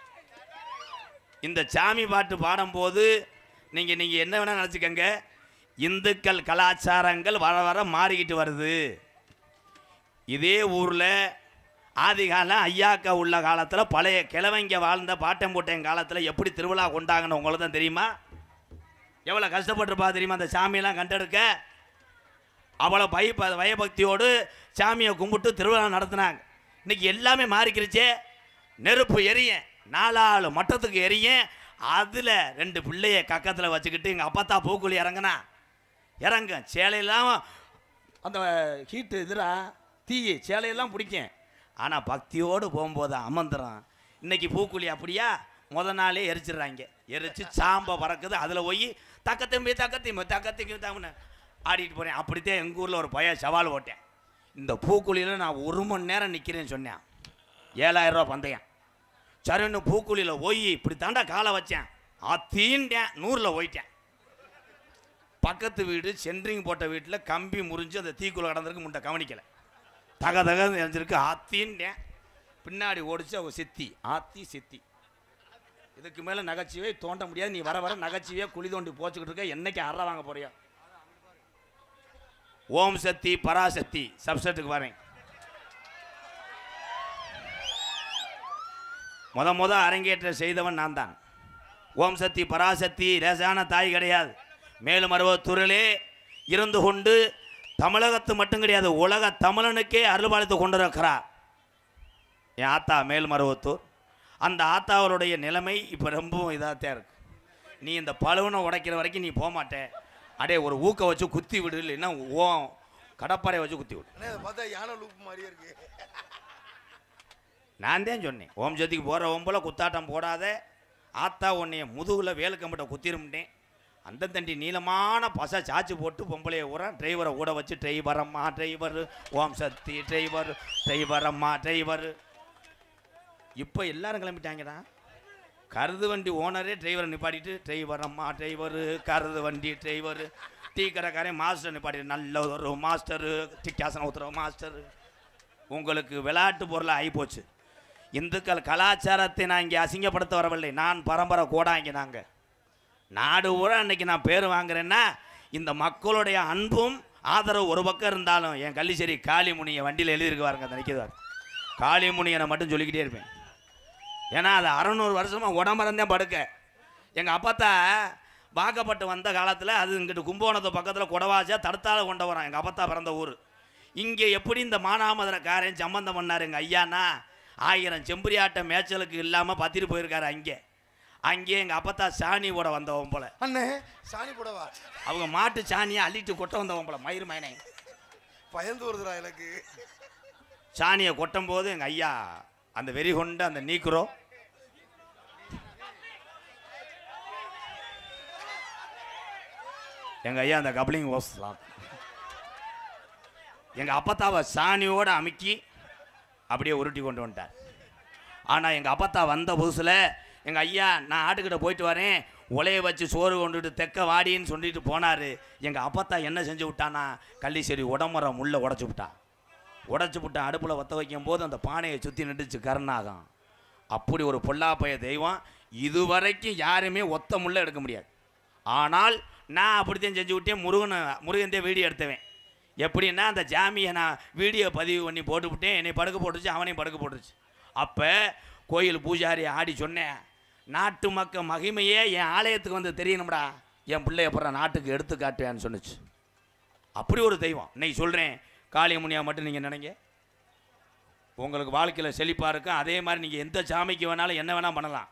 இந்த சாமி பாட்டு பாடும்போது நீங்கள் என்ன வேணால் நினச்சிக்கங்க, இந்துக்கள் கலாச்சாரங்கள் வர வர மாறிக்கிட்டு வருது. இதே ஊரில் ஆதி காலம் ஐயாக்கா உள்ள காலத்தில் பழைய கிழவங்க வாழ்ந்த பாட்டம் போட்டேன் காலத்தில் எப்படி திருவிழா கொண்டாங்கன்னு உங்களுக்கு தான் தெரியுமா? எவ்வளோ கஷ்டப்பட்டுருப்பா தெரியுமா அந்த சாமியெல்லாம் கண்டெடுக்க? அவ்வளோ பயபக்தியோடு சாமியை கும்பிட்டு திருவிழா நடத்தினாங்க. இன்றைக்கி எல்லாமே மாறிக்கிருச்சே. நெருப்பு எரியும், 4 மட்டத்துக்கு எரியும், அதில் 2 பிள்ளைய கக்கத்தில் வச்சுக்கிட்டு எங்கள் அப்பத்தா பூக்குழி இறங்குனா இறங்கும். சேலையெல்லாம் அந்த ஹீட்டு எதிரா தீ சேலையெல்லாம் பிடிக்கும். ஆனால் பக்தியோடு போகும்போது அமர்ந்துடும். இன்றைக்கி பூக்குழி அப்படியா முத நாளே எரிச்சிடுறாங்க. எரிச்சு சாம்பை பறக்குது, அதில் போய் தக்கத்தம்பி தக்கத்தின்னு ஆடிட்டு போகிறேன். அப்படித்தான் எங்கள் ஊரில் ஒரு பையன் சவால் ஓட்டேன். இந்த பூக்குழியில் நான் 1 மணி நேரம் நிற்கிறேன்னு சொன்னேன். 7000 ரூபா பந்தயம். சரின்னு பூக்குழியில் போய் இப்படி தாண்டா காலை வச்சேன், தீண்டேன், 100ல் போயிட்டேன். பக்கத்து வீடு சென்ட்ரிங் போட்ட வீட்டில் கம்பி முறிஞ்சு அந்த தீக்குள்ள கடந்திருக்கு, முண்டை கவனிக்கலை, தகன்னு எரிஞ்சிருக்கு, தீண்டேன். பின்னாடி ஓடிச்சு அவங்க சித்தி, சித்தி. இதுக்கு மேலே நகைச்சுவை தோண்ட முடியாது. நீ வர வர நகைச்சுவையே குழி தோண்டி போச்சுக்கிட்டு இருக்க. என்னைக்கு அற வாங்க போறியா? ஓம் சக்தி பராசக்தி சப்செட்டுக்கு வரேன். முத அரங்கேற்ற செய்தவன் நான் தான். ஓம் சக்தி பராசக்தி லேசான தாய் கிடையாது. மேலும் 60 துறையிலே இருந்து கொண்டு தமிழகத்து மட்டும் கிடையாது, உலக தமிழனுக்கே அருள்பாலித்து கொண்டிருக்கிறார் என் ஆத்தா மேல்மருவத்தூர். அந்த ஆத்தாவருடைய நிலைமை இப்போ ரொம்பவும் இதாகத்தான் இருக்கு. நீ இந்த பழுவனை உடைக்கிற வரைக்கும் நீ போக மாட்டே. அடே ஒரு ஊக்க வச்சு குத்தி விடு, இல்லைன்னா ஓ கடப்பாறையை வச்சு குத்தி விடு. நான் தான் சொன்னேன், ஓம் சக்திக்கு போகிற ஓம்போல குத்தாட்டம் போடாத, ஆத்தா உன்னைய முதுகில் வேலு கம்பிட்ட குத்திருந்தேன். அந்த தண்டி நீளமான பசை சாச்சு போட்டு பொம்பளையை ஊற டிரைவரை கூட வச்சு டிரைவரம்மா டிரைவர், ஓம் சக்தி டிரைவர், டிரைவரம்மா டிரைவர். இப்போ எல்லாரும் கிளம்பிட்டாங்கடா. கருது வண்டி ஓனரே டிரைவரை நிப்பாட்டிட்டு டிரைவரம்மா டிரைவரு, கருது வண்டி டிரைவரு, டீ கடைக்காரன் மாஸ்டர் நிப்பாட்டிட்டு நல்ல ஒரு மாஸ்டரு, டிக்காசன ஊத்துற மாஸ்டரு. உங்களுக்கு விளையாட்டு பொருளை ஆகிப்போச்சு. இந்துக்கள் கலாச்சாரத்தை நான் இங்கே அசிங்கப்படுத்த வரவில்லை. நான் பரம்பரை கூட இங்கே நாங்கள் நாடு ஊரா அன்னைக்கு நான் பேர் வாங்குறேன்னா இந்த மக்களுடைய அன்பும் ஆதரவு ஒரு பக்கம் இருந்தாலும் என் கள்ளிச்சேரி காளிமுனியை வண்டியில் எழுதியிருக்குவாருங்க, அந்த நிற்கிதுவார் காளிமுனியனை மட்டும் சொல்லிக்கிட்டே இருப்பேன். ஏன்னா அது 600 வருஷமாக உடம்பறந்தேன் படுக்க. எங்கள் அப்பத்தா வாக்கப்பட்டு வந்த காலத்தில் அது இங்கிட்டு கும்பகோணத்து பக்கத்தில் குடவாச்சா தடுத்தால கொண்டு வரோம். எங்கள் அப்பத்தா பிறந்த ஊர். இங்கே எப்படி இந்த மானாமதுரக்காரன் சம்பந்தம் பண்ணார் எங்கள் ஐயானா, 1000 செம்பரியாட்ட மேய்ச்சலுக்கு இல்லாமல் பத்திட்டு போயிருக்காரு. அங்கே எங்கள் அப்பத்தா சாணி போட வந்தவன் போல. அண்ணே சாணி போடவா? அவங்க மாட்டு சாணியை அள்ளிட்டு கொட்ட வந்தவன் போல. மயிறு மயனை பயந்து வருதுடா எனக்கு. சாணியை கொட்டும் போது எங்கள் ஐயா அந்த வெறி கொண்டு அந்த நீக்குறோம் எங்கள் ஐயா அந்த கப்ளிங் ஓசலாம் எங்கள் அப்பத்தாவை சாணியோடு அமுக்கி அப்படியே உருட்டி கொண்டு வந்துட்டார். ஆனால் எங்கள் அப்பத்தா வந்த புதுசில் எங்கள் ஐயா நான் ஆட்டுக்கிட்ட போயிட்டு வரேன், உலைய வச்சு சோறு கொண்டுட்டு தெக்க வாடின்னு சொல்லிட்டு போனார். எங்கள் அப்பத்தா என்ன செஞ்சு விட்டானா, கள்ளிச்சேரி உடம்புற முள்ளை உடச்சி விட்டான். உடச்சி விட்டு அடுப்பில் ஒத்த வைக்கும் போது அந்த பானையை சுற்றி நின்றுச்சு கருணாகம். அப்படி ஒரு பொல்லாப்பைய தெய்வம் இதுவரைக்கும் யாருமே ஒத்த முள்ள எடுக்க முடியாது. ஆனால் நான் அப்படித்தான் செஞ்சு விட்டேன். முருகன் வீடியோ எடுத்தவேன். எப்படின்னா அந்த ஜாமியை நான் வீடியோ பதிவு பண்ணி போட்டுவிட்டேன். என்னை படுக்க போட்டுருச்சு, அவனையும் படுக்க போட்டுருச்சு. அப்போ கோயில் பூஜாரி ஆடி சொன்னேன், நாட்டு மக்கள் மகிமையே என் ஆலயத்துக்கு வந்து தெரியணும்டா, என் பிள்ளைய அப்புறம் நாட்டுக்கு எடுத்து காட்டுவேன்னு சொன்னிச்சு. அப்படி ஒரு தெய்வம். இன்னைக்கு சொல்கிறேன், காளியமுனியா மட்டும் நீங்கள் நினைங்க, உங்களுக்கு வாழ்க்கையில் செழிப்பாக இருக்கும். அதே மாதிரி நீங்கள் எந்த சாமிக்கு வேணாலும் என்ன வேணால் பண்ணலாம்.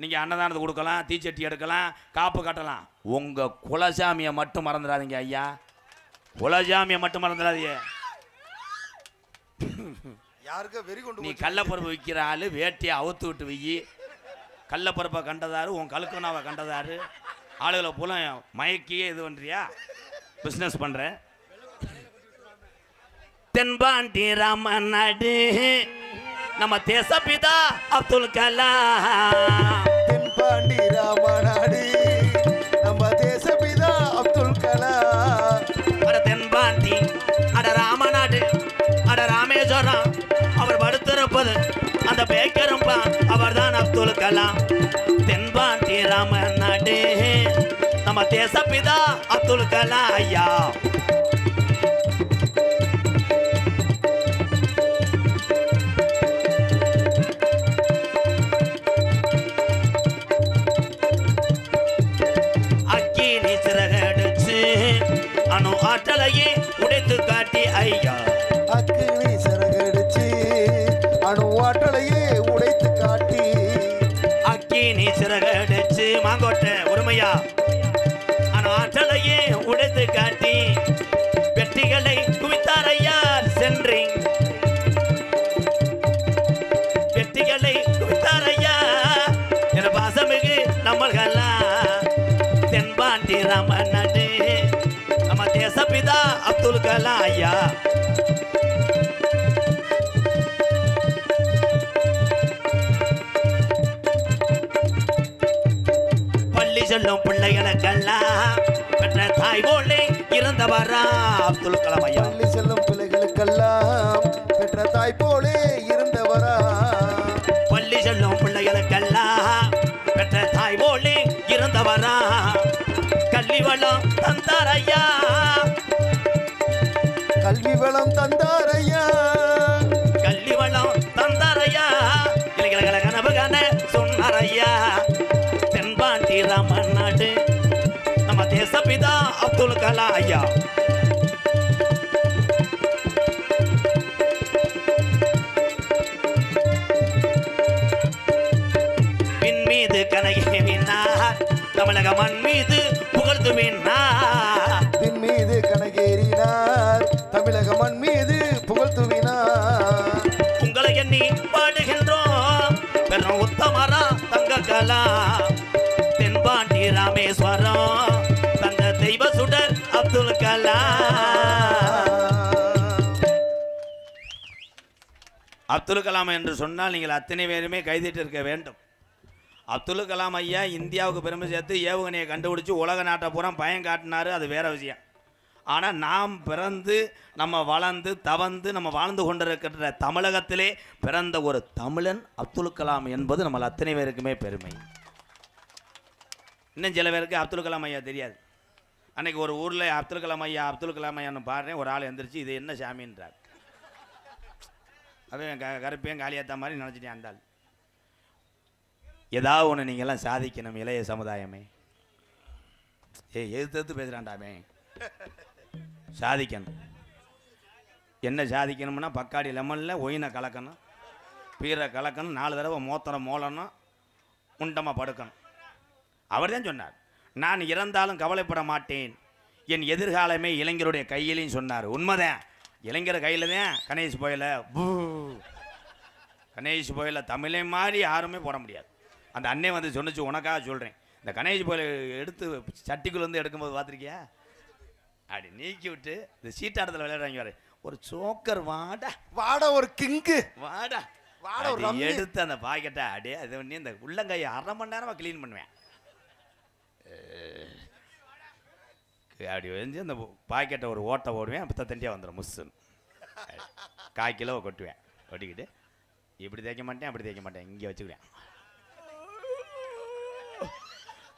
நீங்கள் அன்னதானத்தை கொடுக்கலாம், தீச்சட்டி எடுக்கலாம், காப்பு கட்டலாம். உங்கள் குலசாமியை மட்டும் மறந்துடாதீங்க ஐயா, குலசாமியை மட்டும் மறந்துடாதீங்க. நீ கள்ளப்பருப்பு விற்கிற ஆள் வேட்டியை அவுத்து விட்டு வையி. கள்ளப்பருப்பை கண்டதாரு, உன் கழுக்கனாவை கண்டதாரு, ஆளுகளை போல மயக்கியே இது பண்ணுறியா, பிஸ்னஸ் பண்ணுறேன். தென்பாண்டி ராமன் நாடு நம்ம தேசப்பிதா அப்துல் கலாம். தென்பாண்டி ராமநாடு நம்ம தேசப்பிதா அப்துல் கலாம். அட தென்பாண்டி, அட ராமநாடு, அட ராமேஸ்வரம், அவர் படுத்திருப்பது அந்த பேக்கரும்பா, அவர் தான் அப்துல் கலாம். தென்பாண்டி ராமன் நாடு நம்ம தேசப்பிதா அப்துல் கலாம் ஐயா. அணு ஆற்றலையே உடைத்து காட்டி ஐயா. அக்கினி சிறகடிச்சு அணு ஆற்றலையே உடைத்து காட்டி. அக்கினி சிறகடிச்சு மாங்கோட்டை உரிமையா அணு ஆற்றலையே உடைத்து காட்டி வெற்றிகளை குவித்தார் ஐயா சென்றி. வெற்றிகளை குவித்தார் ஐயா என பாசமிகு நம்மள்களா. தென்பாண்டி ராமன் நாடு நம்ம தேசப்பிதா அப்துல் கலாம் ஐயா. பள்ளி சொல்லும் பிள்ளைகளுக்கெல்லாம் பெற்ற தாய் போலே இருந்தவரா அப்துல் கலாம் ஐயா. பள்ளி செல்லும் பிள்ளைகளுக்கெல்லாம் பெற்ற தாய் போலே இருந்தவரா. பள்ளி செல்லும் பிள்ளைகளுக்கெல்லாம் பெற்ற தாய் போலே இருந்தவரா. கல்வி வளம் தந்தாரையா, கல்வி வளம் தந்தாரையா, கல்வி வளம் தந்தாரையா, இளைஞர்களை கனவு காண சொன்னாரையா. தென்பாண்டி ராமன் நாடு நம்ம தேசப்பிதா அப்துல் கலாம் ஐயா. விண் மீது கனகே விண்ணார், தமிழக மண் மீது புகழ்ந்து விண்ணார். விண் மீது கனகேறினார், தமிழக மண் மீது புகழ்த்துவினார். உங்களை எண்ணி பாடுகின்றோம் பெரும் உத்தமரா தங்க கலா. தென்பாண்டி ராமேஸ்வரம் தங்க தெய்வ சுடர் அப்துல் கலாம். அப்துல் கலாம் என்று சொன்னால் நீங்கள் அத்தனை பேருமே கைதிட்டு இருக்க வேண்டும். அப்துல் கலாம் ஐயா இந்தியாவுக்கு பெருமை சேர்த்து ஏவுகணையை கண்டுபிடிச்சி உலக நாட்டை பூரா பயம் காட்டினார், அது வேற விஷயம். ஆனால் நாம் பிறந்து நம்ம வளர்ந்து தவந்து நம்ம வாழ்ந்து கொண்டிருக்கிற தமிழகத்திலே பிறந்த ஒரு தமிழன் அப்துல் கலாம் என்பது நம்ம அத்தனை பேருக்குமே பெருமை. இன்னும் சில பேருக்கு அப்துல் கலாம் ஐயா தெரியாது. அன்றைக்கி ஒரு ஊரில் அப்துல் கலாம் ஐயான்னு பாடுறேன், ஒரு ஆள் எந்திரிச்சு இது என்ன சாமின்றார். அவன் கருப்பையும் காளியாத்தா மாதிரி நினச்சிட்டேன். அந்த ஆள் ஏதாவது ஒன்று நீங்கள்லாம் சாதிக்கணும் இளைய சமுதாயமே. எதிர்த்து பேசுகிறான்டாமே. சாதிக்கணும். என்ன சாதிக்கணும்னா பக்காடி லெமனில் ஒயினை கலக்கணும், பீரை கலக்கணும், 4 தடவை மோத்திரம் மோளணும், உண்டமாக படுக்கணும். அவர் தான் சொன்னார், நான் இறந்தாலும் கவலைப்பட மாட்டேன், என் எதிர்காலமே இளைஞருடைய கையிலையும் சொன்னார். உண்மைதான், இளைஞர் கையில் தான் கணேஷ் புயலை கணேஷ் புயலை தமிழை மாதிரி யாருமே போட முடியாது. அந்த அண்ணே வந்து சொன்னிச்சு, உனக்காக சொல்கிறேன், இந்த கணேஷ் புயலை எடுத்து சட்டிக்குள்ளேருந்து எடுக்கும்போது பார்த்துருக்கியா, அப்படி நீக்கி விட்டு இந்த சீட்டாட்டத்தில் விளையாடுறாங்க பாரு, ஒரு சோக்கர் வாடா வாடா, ஒரு கிங்கு வாடா வாடா, ஒரு ரம்மி எடுத்து அந்த பாக்கெட்டை அப்படியே அது பண்ணி இந்த உள்ளங்கையை 1/2 மணி நேரமாக க்ளீன் பண்ணுவேன். அப்படி வந்து அந்த பாக்கெட்டை ஒரு ஓட்டை ஓடுவேன், அப்போ தண்டியாக வந்துடும் முஸ்ஸுன்னு. 1/4 கிலோ கொட்டுவேன். கொட்டிக்கிட்டு இப்படி தேய்க்க மாட்டேன், அப்படி தேய்க்க மாட்டேன், இங்கே வச்சுக்குவேன்.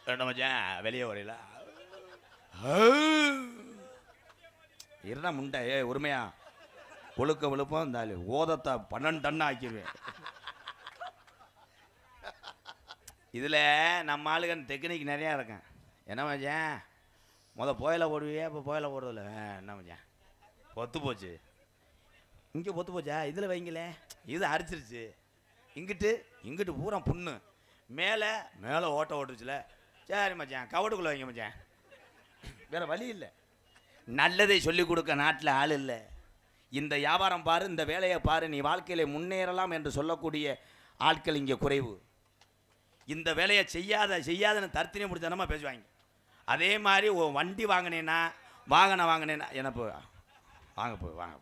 ரெண்டு மச்சான் வெளியே வரையில இருடா முண்டை உரிமையா ஒழுக்க விழுப்பம் இருந்தாலும் ஓதத்தை 12 டன் ஆக்கிடுவேன். இதில் நம்ம ஆளுகன் டெக்னிக் நிறையா இருக்கேன். என்ன மச்சான் போயில போடுவியே, இப்போ போயில போடுறதில்ல. என்ன மச்சான் பொத்து போச்சு, இங்கே பொத்து போச்சா, இதில் வைங்களே, இது அரிச்சிருச்சு, இங்கிட்டு பூரா புண்ணு, மேலே ஓட்ட ஓட்டுச்சுல, சரி மச்சான் கவட்டுக்குள்ளே வைங்க மச்சான், வேறு வழி இல்லை. நல்லதை சொல்லிக் கொடுக்க நாட்டில் ஆள் இல்லை. இந்த வியாபாரம் பாரு, இந்த வேலையை பாரு, நீ வாழ்க்கையில் முன்னேறலாம் என்று சொல்லக்கூடிய ஆட்கள் இங்கே குறைவு. இந்த வேலையை செய்யாதன்னு தர்த்தினே முடிச்சனமா பேசுவாங்க. அதே மாதிரி வண்டி வாங்கினேன்னா எனக்கு வாங்க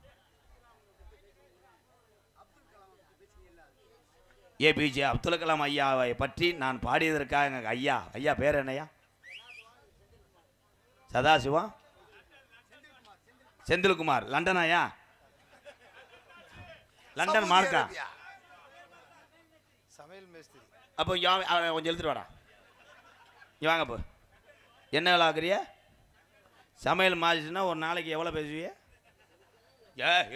ஏபிஜே அப்துல் கலாம் ஐயாவை பற்றி நான் பாடியதற்காக ஐயா பேர் என்னையா? சதாசிவம் செந்தில்குமார். லண்டனாயா? லண்டன் மார்க்கா? சமையல் மேஸ்திரி. அப்போ கொஞ்சம் எழுத்துட்டு வாடா, இங்கே வாங்க. இப்போ என்ன வேலை ஆக்குறிய? சமையல் மாறிச்சுன்னா ஒரு நாளைக்கு எவ்வளோ பேசுவிய?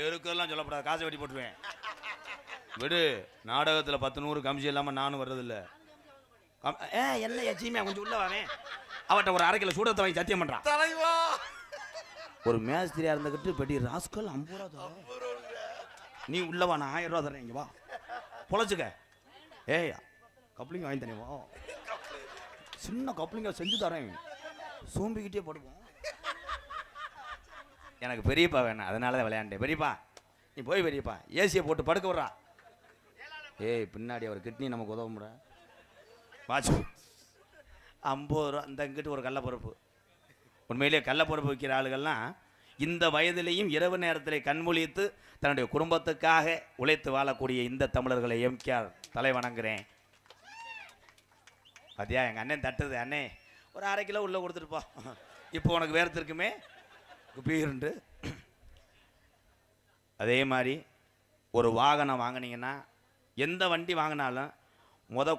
இருக்கிறதெல்லாம் சொல்லப்படாது, காசை வெட்டி போட்டுருவேன். விடு, நாடகத்தில் 10 100 கமிஷன் இல்லாமல் நானும் வர்றதில்லை. என்ன எச்சியுமே கொஞ்சம் உள்ள வாவே, அவட்ட ஒரு 1/2 கிலோ சூடத்தை வாங்கி சத்தியம் பண்ணுறான். ஒரு மேஸ்திரியா இருந்துக்கிட்டு பெட்டி ராஸ்கல் 50 ரூபா நீ உள்ளவா, நான் 1000 ரூபா தரேன், இங்கே வா பொழைச்சிக்க. கப்ளிங் வாங்கி தரேன், வா சின்ன கப்ளிங்க செஞ்சு தரேன், சோம்பிக்கிட்டே படுவோம். எனக்கு பெரியப்பா வேணாம், அதனால தான் விளையாண்டேன். பெரியப்பா நீ போய் பெரியப்பா ஏசியை போட்டு படுக்க விட்றா. பின்னாடி அவர் கிட்னி நமக்கு உதவும்டா. வாட்ச் 50 ரூபா. இந்த இங்கிட்டு ஒரு கடலப்பருப்பு. உண்மையிலே கடலப்பருப்பு விற்கிற ஆளுகள்லாம் இந்த வயதிலையும் இரவு நேரத்தில் கண்மொழித்து தன்னுடைய குடும்பத்துக்காக உழைத்து வாழக்கூடிய இந்த தமிழர்களை எம்கேஆர் தலை வணங்குறேன். பார்த்தியா எங்கள் அண்ணன் தட்டுது, அண்ணே ஒரு 1/2 கிலோ உள்ளே கொடுத்துட்டுப்பா, இப்போ உனக்கு வேர்த்திருக்குமே குப்பீருண்டு. அதே மாதிரி ஒரு வாகனம் வாங்கினீங்கன்னா, எந்த வண்டி வாங்கினாலும்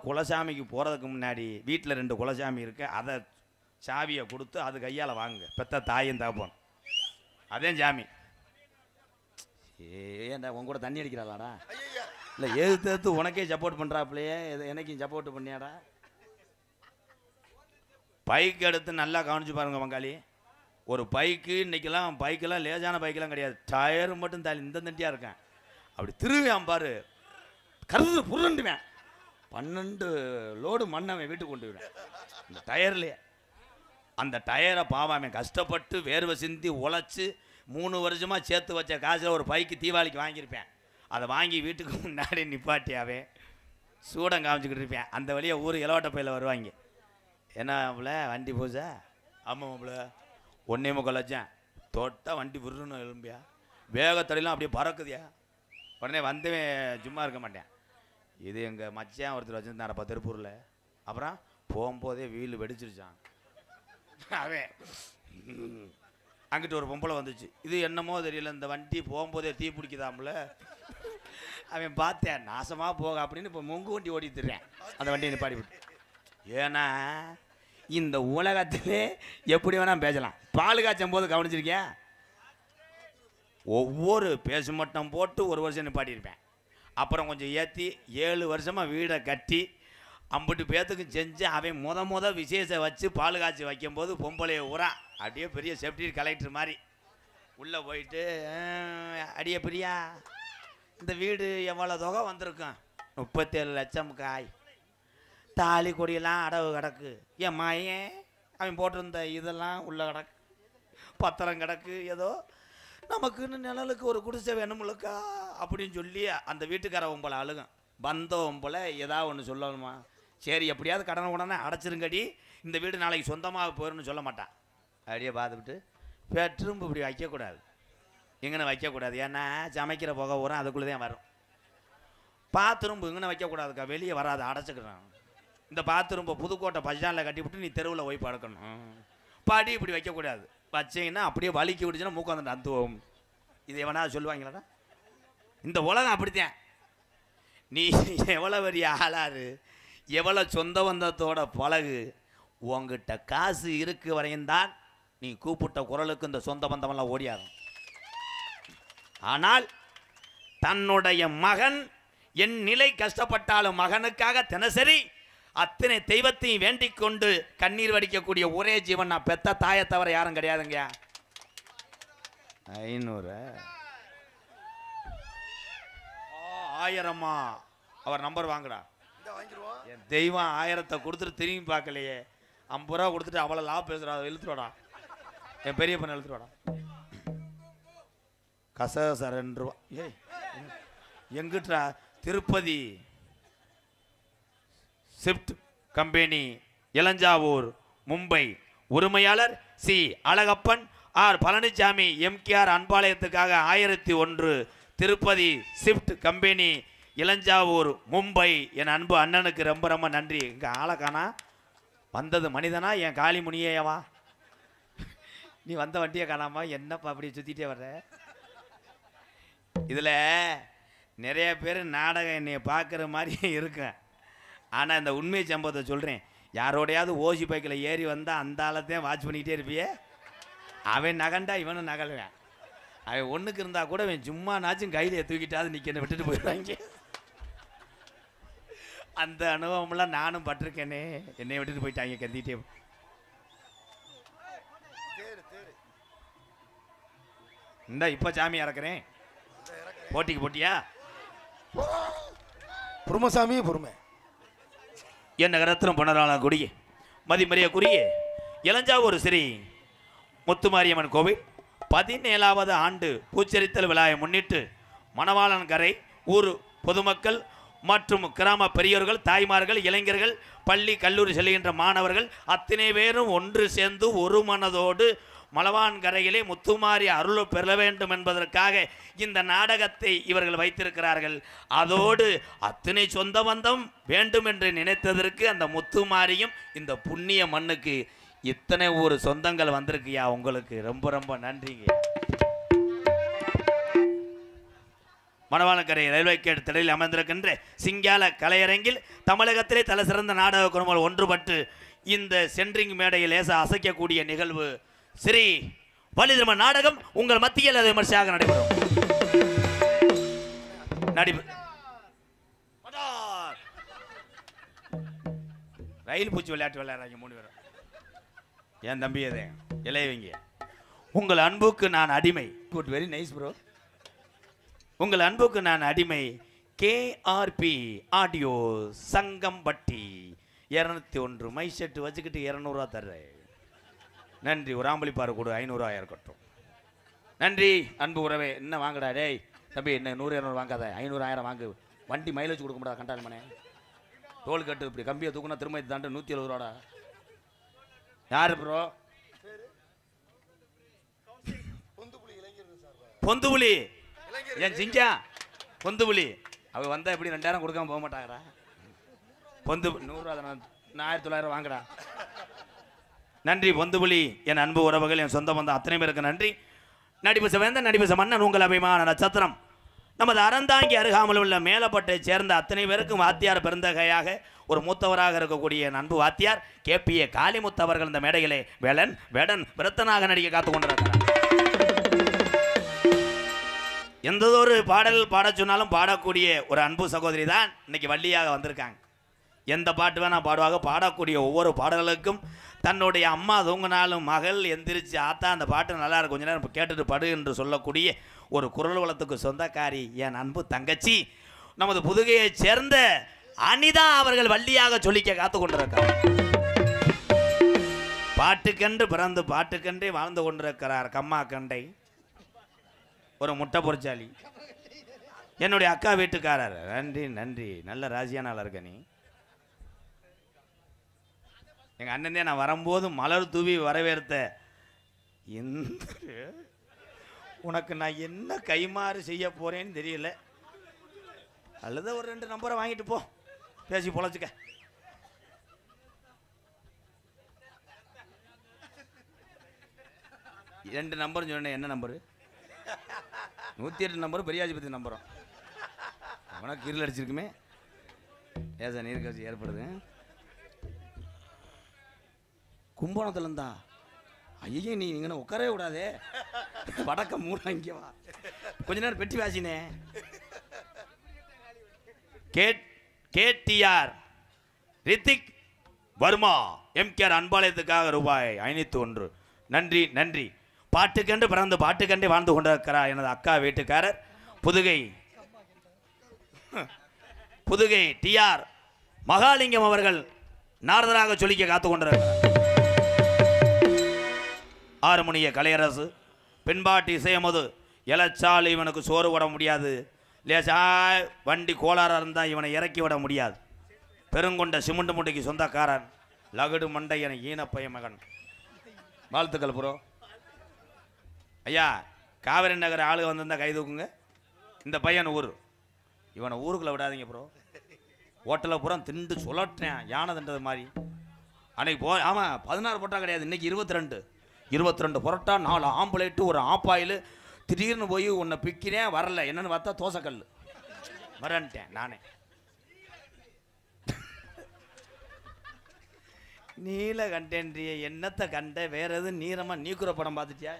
குலசாமிக்கு போகிறதுக்கு முன்னாடி வீட்டில் 2 குலசாமி இருக்கு, அதை சாவியை கொடுத்து அது கையால் வாங்குங்க. பெத்த தாயும் தகப்பன் அதே சாமி. ஏன்டா உன் கூட தண்ணி அடிக்கிறாளாடா? இல்லை எதிர்த்து உனக்கே சப்போர்ட் பண்ணுறாப்புலையே, எனக்கும் சப்போர்ட் பண்ணியாடா. பைக் எடுத்து நல்லா கவனிச்சு பாருங்க பங்காளி. ஒரு பைக்கு பைக்கெல்லாம் லேசான பைக்கெல்லாம் கிடையாது, டயரு மட்டும் தாலி இந்த தண்டியாக இருக்கேன். அப்படி திருவேன் பாரு, கருது புருண்டுவேன். 12 லோடு மண்ணவன் வீட்டுக்கு கொண்டு விடுவேன் இந்த டயர்லேயே. அந்த டயரை பாவாமன் கஷ்டப்பட்டு வேர்வை சிந்தி உழைச்சி 3 வருஷமாக சேர்த்து வச்ச காசில் ஒரு பைக்கு தீபாவளிக்கு வாங்கியிருப்பேன். அதை வாங்கி வீட்டுக்கு முன்னாடி நிப்பாட்டியாவே சூடம் காமிச்சிக்கிட்டு இருப்பேன். அந்த வழியாக ஊர் இலவட்ட பையில் வருவாங்க. என்ன மாப்பிள்ள வண்டி போச்சா? ஆமாம் மாப்பிள்ள 1.25 லட்சம் தொட்டால் வண்டி விருன்னு எழும்பியா, வேகத்தடிலாம் அப்படியே பறக்குதியா. உடனே வந்தவன் சும்மா இருக்க மாட்டேன். இது எங்கள் மச்சான் ஒருத்தர் வச்சுருந்தாரப்பா திருப்பூரில். அப்புறம் போகும்போதே வீல் வெடிச்சிருச்சான். அவன் அங்கிட்டு ஒரு பொம்பளை வந்துச்சு, இது என்னமோ தெரியல, இந்த வண்டி போகும்போதே தீ பிடிக்குதாம்ல. அவன் பார்த்தேன் நாசமாக போக அப்படின்னு இப்போ மொங்கு வண்டி ஓடித்துறேன் அந்த வண்டியை நிப்பாடி விட்டு. ஏன்னா இந்த உலகத்திலே எப்படி வேணால் பேசலாம். பால் காய்ச்சும் போது கவனிச்சிருக்கேன், ஒவ்வொரு பேசு மட்டம் போட்டு 1 வருஷம் நிப்பாட்டியிருப்பேன். அப்புறம் கொஞ்சம் ஏற்றி 7 வருஷமாக வீடை கட்டி 50 பேத்துக்கு செஞ்சு அவன் முத விசேஷம் வச்சு பால் காய்ச்சி வைக்கும்போது பொம்பளைய ஊரா அப்படியே பெரிய செப்டி கலெக்டர் மாதிரி உள்ளே போயிட்டு, அடியே பிரியா இந்த வீடு எவ்வளோ தொகை வந்திருக்கும்? 37 லட்சம் காய், தாலி கொடியெல்லாம் அடவு கிடக்கு, என் மாயன் அவன் போட்டிருந்த இதெல்லாம் உள்ள கிடக்கு, பத்திரம் கிடக்கு, ஏதோ நமக்குன்னு நிழலுக்கு ஒரு குடிசை வேணும்லக்கா அப்படின்னு சொல்லி அந்த வீட்டுக்காரவன் போல அழுகும். வந்தவன் போல ஏதாவது ஒன்று சொல்லணுமா? சரி எப்படியாவது கடனை அடைச்சிருங்கடி, இந்த வீடு நாளைக்கு சொந்தமாக போயிடும்னு சொல்ல மாட்டான். அப்படியே பார்த்துக்கிட்டு பெட்ரூம் இப்படி வைக்கக்கூடாது, எங்கன்னு வைக்கக்கூடாது, ஏன்னா சமைக்கிற புகை வரும் அதுக்குள்ளே தான் வரும். பாத்ரூம் இங்கன்னு வைக்கக்கூடாதுக்கா, வெளியே வராது அடைச்சிக்கிறான். இந்த பாத்ரூம் புதுக்கோட்டை பஜானில் கட்டிவிட்டு நீ தெருவில் போய் படுக்கணும். படி இப்படி வைக்கக்கூடாது, வச்சிங்கன்னா அப்படியே வலிக்கி விடுச்சுன்னா மூக்கம் வந்துட்டு அந்துவோம். இது எவனா சொல்லுவாங்களாடா? இந்த உலகம் அப்படித்தான். நீ எவ்வளோ பெரிய ஆளாரு, எவ்வளோ சொந்த பந்தத்தோட பழகு, உங்ககிட்ட காசு இருக்கு வரையும் தான் நீ கூப்பிட்ட குரலுக்கு இந்த சொந்த பந்தமெல்லாம் ஓடியாகும். ஆனால் தன்னுடைய மகன் என் நிலை கஷ்டப்பட்டாலும் மகனுக்காக தினசரி அத்தனை தெய்வத்தையும் வேண்டிக் கொண்டு கண்ணீர் வடிக்கக்கூடிய ஒரே ஜீவன் நான் பெத்த தாயை தவிர யாரும் கிடையாதுங்க. 500 1000 அவர் நம்பர் வாங்குடா. என் தெய்வம் 1000 கொடுத்துட்டு திரும்பி பார்க்கலையே. 50 ரூபா கொடுத்துட்டு அவ்வளோ லாபம் பேசுறா, இழுத்துருவாடா. என் பெரிய பண்ண இழுத்துருவாடா. கசகச 2 ரூபா. ஏய் எங்கிட்டா? Tirupati shift company, Ilanjavur, Mumbai. உரிமையாளர் C Alagappan, R Palanisamy, MKR அன்பாலயத்துக்காக 1001. Tirupati shift company, Ilanjavur, Mumbai. என் அன்பு அண்ணனுக்கு ரொம்ப ரொம்ப நன்றி. இங்கே ஆளக்கானா வந்தது மனிதனா என் காளி முனியேவா? நீ வந்த வண்டியை காணாமா? என்னப்பா அப்படி சுற்றிட்டே வர்ற? இதில் நிறைய பேர் நாடகம் என்னைய பார்க்குற மாதிரி இருக்கேன். ஆனால் இந்த உண்மை சம்பவத்தை சொல்கிறேன். யாரோடையாவது ஓசி பைக்கில் ஏறி வந்தால் அந்த ஆளத்தையும் வாட்ச் பண்ணிக்கிட்டே இருப்பியே. அவன் நகண்டா இவனும் நகல்வேன். அவன் ஒன்றுக்கு இருந்தால் கூட அவன் சும்மா நாச்சும் கையில் தூக்கிட்டாது நிற்க விட்டுட்டு போயிடுவாங்க. அந்த அனுபவம்லாம் நானும் பட்டிருக்கேனே. என்னை விட்டுட்டு போயிட்டாங்க கந்திட்டே. இந்த இப்போ சாமி இறக்குறேன். போட்டிக்கு போட்டியா? பொறுமசாமி பொறுமை. என் நகரத்திலும் புனரான குடியே மதிமறியக்குரிய இளஞ்சாவூர் ஸ்ரீ முத்துமாரியம்மன் கோவில் 17வது ஆண்டு பூச்சரித்தல் விழாவை முன்னிட்டு மணவாளன் கரை ஊர் பொதுமக்கள் மற்றும் கிராம பெரியோர்கள், தாய்மார்கள், இளைஞர்கள், பள்ளி கல்லூரி செல்கின்ற மாணவர்கள் அத்தனை பேரும் ஒன்று சேர்ந்து ஒரு மனதோடு மலவான்கரையிலே முத்துமாரி அருள் பெற வேண்டும் என்பதற்காக இந்த நாடகத்தை இவர்கள் வைத்திருக்கிறார்கள். அதோடு அத்தனை சொந்த பந்தம் வேண்டும் என்று நினைத்ததற்கு அந்த முத்துமாரியும் இந்த புண்ணிய மண்ணுக்கு இத்தனை ஒரு சொந்தங்கள் வந்திருக்குயா. உங்களுக்கு ரொம்ப ரொம்ப நன்றிங்க. மணவாளக்கரை ரயில்வே கேட் திடலில் அமர்ந்திருக்கின்ற சிங்கால கலையரங்கில் தமிழகத்திலே தலை சிறந்த நாடக குழுமங்கள் ஒன்றுபட்டு இந்த சென்ட்ரிங் மேடையில் லேச அசைக்கக்கூடிய நிகழ்வு ஸ்ரீ வள்ளிதர்ம நாடகம் உங்கள் மத்தியில் அது விமர்சையாக நடைபெறும். ரயில் பூச்சி விளையாட்டு விளையாடுறாங்க 3 பேரும். என் தம்பி அதே இளையவங்க. உங்கள் அன்புக்கு நான் அடிமை. Good, very nice bro. உங்கள் அன்புக்கு நான் அடிமை. KRP audio Sangampatti 201 my set வச்சுக்கிட்டு 200 ரூபா தர்றேன். நன்றி. ஒரு ஆம்பளிப்பாரு கூட 500 இருக்கட்டும். நன்றி அன்பு உறவே. என்ன வாங்கடா டேய் தம்பி, என்ன 100 200 வாங்காத, 500 1000 வாங்கு. வண்டி மைலேஜ் கொடுக்க முடியாது கண்டால் மனே. டோல் கட்டு இப்படி கம்பியை தூக்குனா திரும்ப தாண்டு 170 ரூபாடா. யாரு ப்ரோ? பொந்துபுலி என் சிங்கா பொந்துபுலி. அவ வந்தா எப்படி 2000 கொடுக்காம போக மாட்டாங்கடா. பொந்து 100 ரூபா 1900 வாங்கடா. நன்றி பொந்துபுலி. என் அன்பு உறவுகள், என் சொந்த பந்தம் அத்தனை பேருக்கு நன்றி. நடிப்பு வேந்த நடிப்பு மன்னன் உங்கள் அபிமான நட்சத்திரம் நமது அறந்தாங்கி அருகாமல் உள்ள மேலப்பட்டை சேர்ந்த அத்தனை பேருக்கும் வாத்தியார் பெருந்தகையாக ஒரு மூத்தவராக இருக்கக்கூடிய அன்பு வாத்தியார் கேபிஏ காளிமுத்து அவர்கள் இந்த மேடையிலே வேலன் வேடன் விரத்தனாக நடிக்க காத்து கொண்டிருக்கிறார். எந்ததொரு பாடல் பாட சொன்னாலும் பாடக்கூடிய ஒரு அன்பு சகோதரி தான் இன்னைக்கு வள்ளியாக வந்திருக்காங்க. எந்த பாட்டு வேணா பாடுவாங்க. பாடக்கூடிய ஒவ்வொரு பாடல்களுக்கும் தன்னுடைய அம்மா தூங்கினாலும் மகள் எந்திரிச்சு ஆத்தா அந்த பாட்டு நல்லா இருக்கும், கொஞ்ச நேரம் கேட்டுட்டு படு என்று சொல்லக்கூடிய ஒரு குரல் வளத்துக்கு சொந்தக்காரி என் அன்பு தங்கச்சி நமது புதுகையைச் சேர்ந்த அனிதா அவர்கள் வள்ளியாக சொல்லிக்க காத்து கொண்டிருக்கிறார். பாட்டுக்கென்று பிறந்து பாட்டுக்கென்றே வாழ்ந்து கொண்டிருக்கிறார் கம்மா கண்டை. ஒரு முட்டை பொறிச்சாலி என்னுடைய அக்கா வீட்டுக்காரர். நன்றி நன்றி. நல்ல ராசியானால இருக்க நீ. எங்கள் அண்ணனே நான் வரும்போது மலர் தூவி வரவேற்ற உனக்கு நான் என்ன கைமாறு செய்ய போறேன்னு தெரியல. அல்லது ஒரு 2 நம்பரை வாங்கிட்டு போ, பேசி பொழைச்சிக்க. ரெண்டு நம்பர் சொன்னேன். என்ன நம்பரு? 108 நம்பரும் பெரியாஜிபதி நம்பரும். உனக்கு இருள் அடிச்சிருக்குமே ஏசா நீர் கட்சி ஏற்படுது. கும்பகோணத்துல இருந்தா ஐயே நீ இங்கே உட்காரவே கூடாதே, வடக்க மூணு இங்கே வா, கொஞ்ச நேரம் பெட்டி வாசினே. கேடிஆர் ரித்திக் வர்மா எம்கேஆர் அன்பாலயத்துக்காக ரூபாய் 501. நன்றி நன்றி. பாட்டுக்கென்று பிறந்து பாட்டுக்கென்றே வாழ்ந்து கொண்டிருக்கிறார் எனது அக்கா வீட்டுக்காரர் புதுகை டிஆர் மகாலிங்கம் அவர்கள் நாரதராக சொல்லிக்க காத்து கொண்டிருக்கிறார். ஆறுமணிய கலையரசு பின்பாட்டி இசையமது இலச்சால் இவனுக்கு சோறு விட முடியாது, லேசா வண்டி கோளாறாக இருந்தால் இவனை இறக்கி விட முடியாது. பெருங்கொண்ட சிமெண்ட் முட்டைக்கு சொந்தக்காரன் லகுடு மண்டையன் ஈனப்பைய மகன். வாழ்த்துக்கள் ப்ரோ. ஐயா காவிரி நகர் ஆளுக வந்திருந்தா கை தூக்குங்க. இந்த பையன் ஊர், இவனை ஊருக்குள்ளே விடாதீங்க ப்ரோ. ஹோட்டலில் பூரா திண்டு சொல்லட்டேன் யானை தின்றது மாதிரி. அன்னைக்கு ஆமாம் 16 பொட்டா கிடையாது, இன்னைக்கு 22 பொரோட்டா, 4 ஆம்புலேட்டு, ஒரு ஆப்பாயில். திடீர்னு போய் உன்னை பிக்கிறேன் வரல, என்னன்னு பார்த்தா தோசைக்கல் வரன்ட்டேன் நானே. நீல கண்டேன்றிய என்னத்தை கண்ட, வேற எதுவும் நீரமாக நீக்குற படம் பார்த்துட்டியா?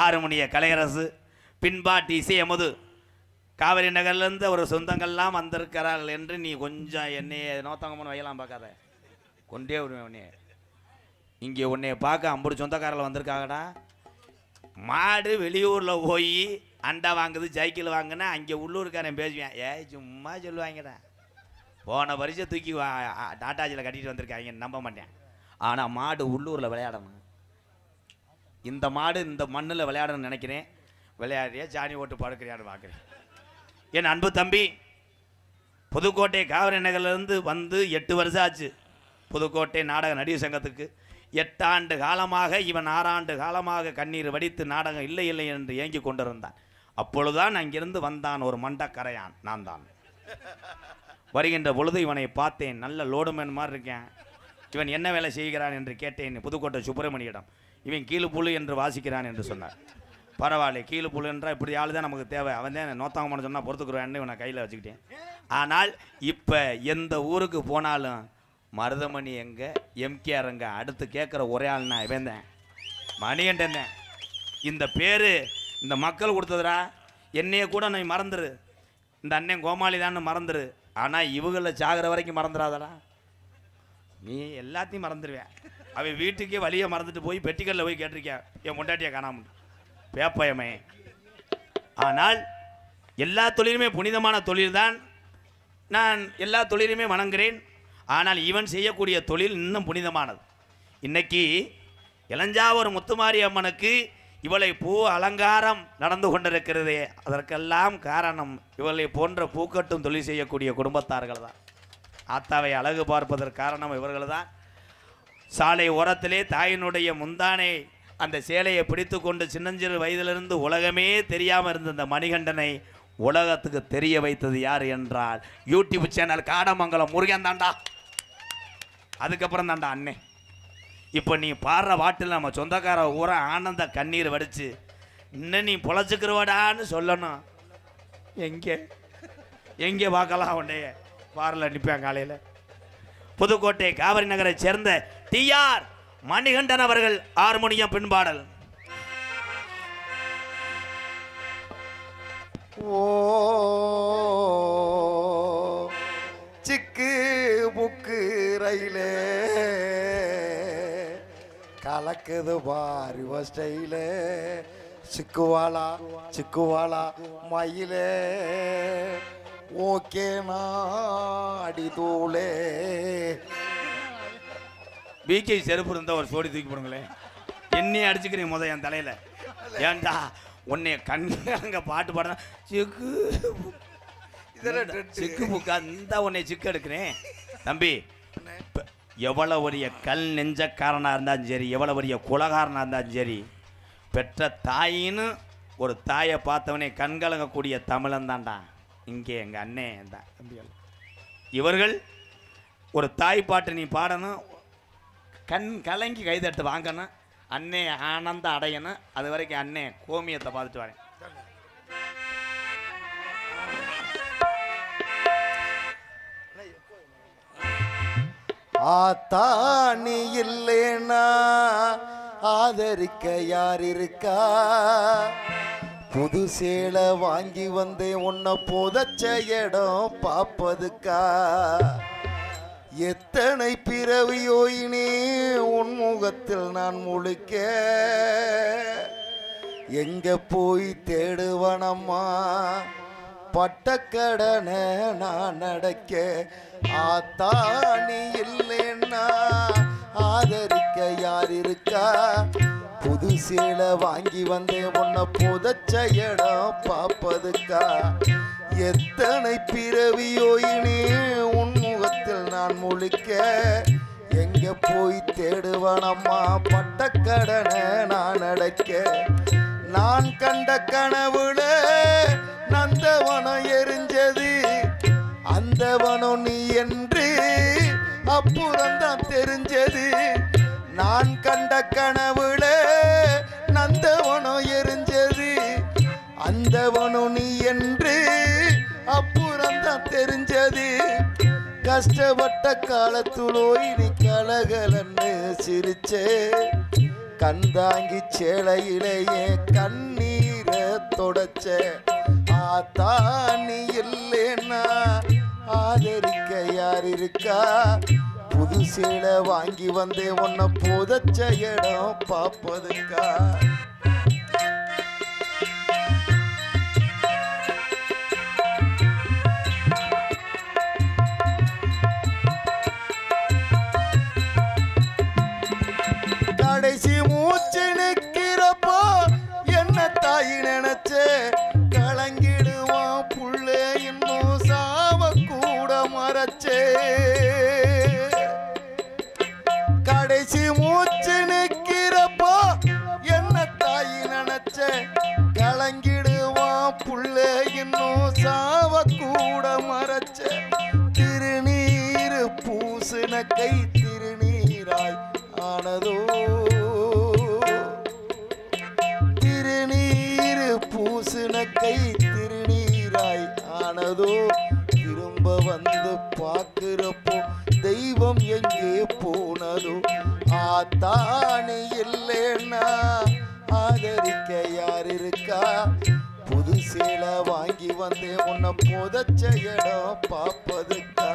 ஆறுமணிய கலையரசு பின்பாட்டி இசையமுது காவிரி நகர்லேருந்து ஒரு சொந்தங்கள்லாம் வந்திருக்கிறார்கள் என்று நீ கொஞ்சம் என்னைய நோத்தங்கம்னு வையலாம் பார்க்காத, கொண்டே விடுவேன் உன்னைய. இங்கே உன்னைய பார்க்க 50 சொந்தக்காரர்கள் வந்திருக்காங்கடா. மாடு வெளியூரில் போய் அண்டா வாங்குது சைக்கிள் வாங்கினா அங்கே உள்ளூருக்காரன் பேசுவேன், சும்மா சொல்லுவாங்கடா, போன பரிசை தூக்கி டாட்டாஜியில் கட்டிட்டு வந்திருக்காங்க, நம்ப மாட்டேன். ஆனால் மாடு உள்ளூரில் விளையாடணும். இந்த மாடு இந்த மண்ணில் விளையாடணும்னு நினைக்கிறேன். விளையாடுறியா ஜானி ஓட்டு படுக்கிறியான்னு பார்க்குறேன். என் அன்பு தம்பி புதுக்கோட்டை காவிரி நகர்லேருந்து வந்து 8 வருஷம் ஆச்சு. புதுக்கோட்டை நாடக நடிகர் சங்கத்துக்கு 8 ஆண்டு காலமாக இவன் 6 ஆண்டு காலமாக கண்ணீர் வடித்து நாடகம் இல்லை இல்லை என்று ஏங்கி கொண்டிருந்தான். அப்பொழுதுதான் அங்கிருந்து வந்தான் ஒரு மண்டக்கரையான், நான் தான். வருகின்ற பொழுது இவனை பார்த்தேன், நல்ல லோடுமேன் மாதிரி இருக்கேன். இவன் என்ன வேலை செய்கிறான் என்று கேட்டேன் புதுக்கோட்டை சுப்பிரமணியிடம். இவன் கீழுப்புழு என்று வாசிக்கிறான் என்று சொன்னார். பரவாயில்ல, கீழுப்புழு என்றால் இப்படி ஆள் தான் நமக்கு தேவை, அவன் தான் நோத்தாங்கம்னு சொன்னால் பொறுத்துக்குருவான்னு இவனை கையில் வச்சுக்கிட்டேன். ஆனால் இப்போ எந்த ஊருக்கு போனாலும் மருதமணி எங்கே, எம்கேஆர் எங்கே, அடுத்து கேட்குற ஒரே ஆள்னா இவன் தான், மணிகண்டன் தான். இந்த பேர் இந்த மக்கள் கொடுத்ததுடா. என்னைய கூட நீ மறந்துரு, இந்த அண்ணன் கோமாளி தான் மறந்துரு. ஆனால் இவங்களை சாகிற வரைக்கும் மறந்துடாதடா, நீ எல்லாத்தையும் மறந்துடுவேன். அவன் வீட்டுக்கே வழியை மறந்துட்டு போய் பெட்டிக்கல்ல போய் கேட்டிருக்கேன், என் முண்டாட்டியை காணாமல் பேப்பயமே. ஆனால் எல்லா தொழிலுமே புனிதமான தொழில் தான், நான் எல்லா தொழிலுமே வணங்குகிறேன். ஆனால் இவன் செய்யக்கூடிய தொழில் இன்னும் புனிதமானது. இன்னைக்கு இளஞ்சாவூர் முத்துமாரி அம்மனுக்கு இவளை பூ அலங்காரம் நடந்து கொண்டிருக்கிறதே, அதற்கெல்லாம் காரணம் இவளை போன்ற பூக்கட்டும் தொழில் செய்யக்கூடிய குடும்பத்தார்கள் தான். ஆத்தாவை அழகு பார்ப்பதற்கு காரணம் இவர்கள் தான். சாலை ஓரத்திலே தாயினுடைய முந்தானை அந்த சேலையை பிடித்து கொண்டு சின்னஞ்சிறு வயதிலிருந்து உலகமே தெரியாமல் இருந்த இந்த மணிகண்டனை உலகத்துக்கு தெரிய வைத்தது யார் என்றால் யூடியூப் சேனல் காடமங்கலம் முருகன் தாண்டா. அதுக்கப்புறம் தாண்டா அண்ணே. இப்போ நீ பாடுற பாட்டில் நம்ம சொந்தக்கார ஊரை ஆனந்த கண்ணீர் வடித்து இன்னும் நீ பொழைச்சிக்கிறவடான்னு சொல்லணும். எங்கே எங்கே பார்க்கலாம் உன்னைய பாரில் நிற்பேன் காலையில். புதுக்கோட்டை காவிரி நகரை சேர்ந்த டிஆர் மணிகண்டன் அவர்கள் ஹார்மோனியம் பின்பாடல். ஓ சிக்கு புக்கு ரயிலே கலக்குது பாரு ஸ்டைலே, சிக்குவாளா சிக்குவாளா மயிலே, ஓகே நாடி தூளே. பிகே செருப்பு இருந்தால் ஒரு சோடி தூக்கி போடுங்களேன். என்னையே அடிச்சுக்கிறீங்க முத என் தலையில். ஏன்டா உன்னைய கண்ணுங்க பாட்டு பாடுறா சிக்கு சிக்கு புக்கா இந்த உன்னை சிக்கு எடுக்கிறேன் தம்பி. எவ்வளோ பெரிய கல் நெஞ்சக்காரனாக இருந்தாலும் சரி, எவ்வளோ பெரிய குலகாரனாக இருந்தாலும் சரி, பெற்ற தாயின்னு ஒரு தாயை பார்த்தவனே கண்கலங்கக்கூடிய தமிழன் தான்டா இங்கே எங்கள் அண்ணே தான் தம்பிகள். இவர்கள் ஒரு தாய் பாட்டு நீ பாடணும், கண் கலங்கி கைதட்டு வாங்கணும், அண்ணே ஆனந்தம் அடையணும். அது வரைக்கும் அண்ணே கோமியத்தை பார்த்துட்டு வரேன். ஆத்தா நீ இல்லேனா ஆதரிக்க யார் இருக்கா? புது சேலை வாங்கி வந்தேன் உன்னை புதைச்ச இடம் பாப்பதுக்கா? எத்தனை பிறவியோயினே உன் முகத்தில் நான் முழிக்க எங்க போய் தேடுவனம்மா பட்டக்கடனை நான் நடக்க? ஆத்தா நீ இல்லைன்னா ஆதரிக்க யார் இருக்கா? புது சேலை வாங்கி வந்தேன் உன்னை புதைச்ச இடம் பாப்பதுக்கா? எத்தனை பிறவியோயினே உன் முகத்தில் நான் முழிக்க எங்க போய் தேடுவனம்மா பட்டக்கடனை நான் அடைக்க? நான் கண்ட கனவுல நந்தவனம் எரிஞ்சது அந்த வனம் நீ என்று அப்புறம்தான் தெரிஞ்சது. நான் கண்ட கனவுல நந்தவனம் எரிஞ்சது அந்த வனம் நீ என்று அப்புறம்தான் தெரிஞ்சது. கஷ்டப்பட்ட காலத்துலோய் நீ கலகலன்னு சிரிச்சே கந்தாங்கி சேலையிலேயே கண்ணீரை தொடச்ச. ஆத்தா நீ இல்லேன்னா ஆதரிக்க யார் இருக்கா? புது சேலை வாங்கி வந்தே உன்னை புதைச்ச இடம் பாப்பதுக்கா? கடைசி மூச்சு நிற்கிறப்போ என்ன தாய் நினைச்ச கலங்கிடுவான் புள்ள இன்னும் சாவ கூட மறைச்சே. கடைசி மூச்சு நிற்கிறப்போ என்ன தாய் நினைச்ச கலங்கிடுவான் புள்ள இன்னும் சாவ கூட மறைச்ச. திருநீர் பூசின கை திருநீராய் ஆனதோ? திருநீர் பூசின கை திருநீராய் ஆனதோ? திரும்ப வந்து பார்க்கிறப்போ தெய்வம் எங்கே போனதோ? ஆத்தா நீ இல்லேன்னா ஆதரிக்க யார் இருக்கா? புது சேலை வாங்கி வந்தே உன்னை புதைச்ச இடம் பாப்பதுக்கா?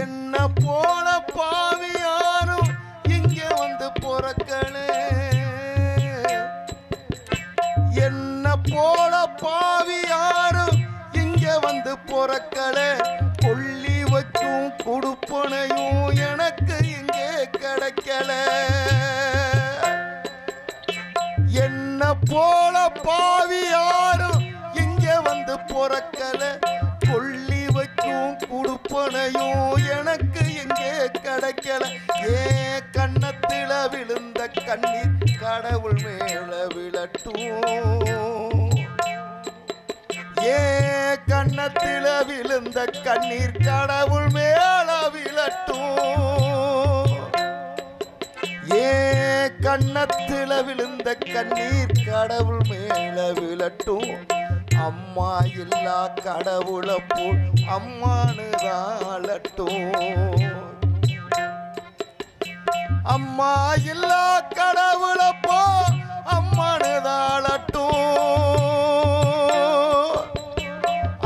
என்ன போல பாவியாரும் இங்க வந்து பொறக்கணே, என்ன போல பாவியாரும் இங்க வந்து பொறக்கல. கொல்லி வைக்கும் குடுப்பனையும் எனக்கு இங்கே கிடைக்கல. என்ன போல பாவியாரும் இங்க வந்து பொறக்கல. கொல்லி வைக்கும் குடுப்பனையும் எனக்கு இங்கே கிடைக்கல. ஏன் கண்ணத்தில விழுந்த கண்ணீர் கடவுள் மேல விழட்டும். ஏன் கண்ணத்தில விழுந்த கண்ணீர் கடவுள் மேல விழட்டும். ஏன் கண்ணத்தில விழுந்த கண்ணீர் கடவுள் மேல விழட்டும். அம்மா இல்லா கடவுளை போல் அம்மானு தாளட்டும். அம்மா இல்லா கடவுளை போல் அம்மானு தாளட்டும்.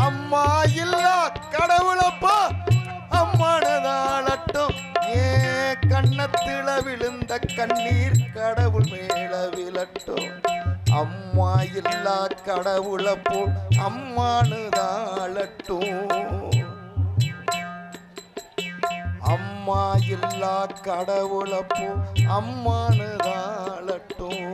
அம்மா இல்லா கடவுளை போல் அம்மானு தாளட்டும். ஏன் கண்ணத்தில விழுந்த கண்ணீர் கடவுள் மேல விழட்டும். அம்மா இல்லா கடவுளை போல் அம்மானு தாளட்டும். அம்மா இல்லா கடவுளை போல் அம்மானு தாளட்டும்.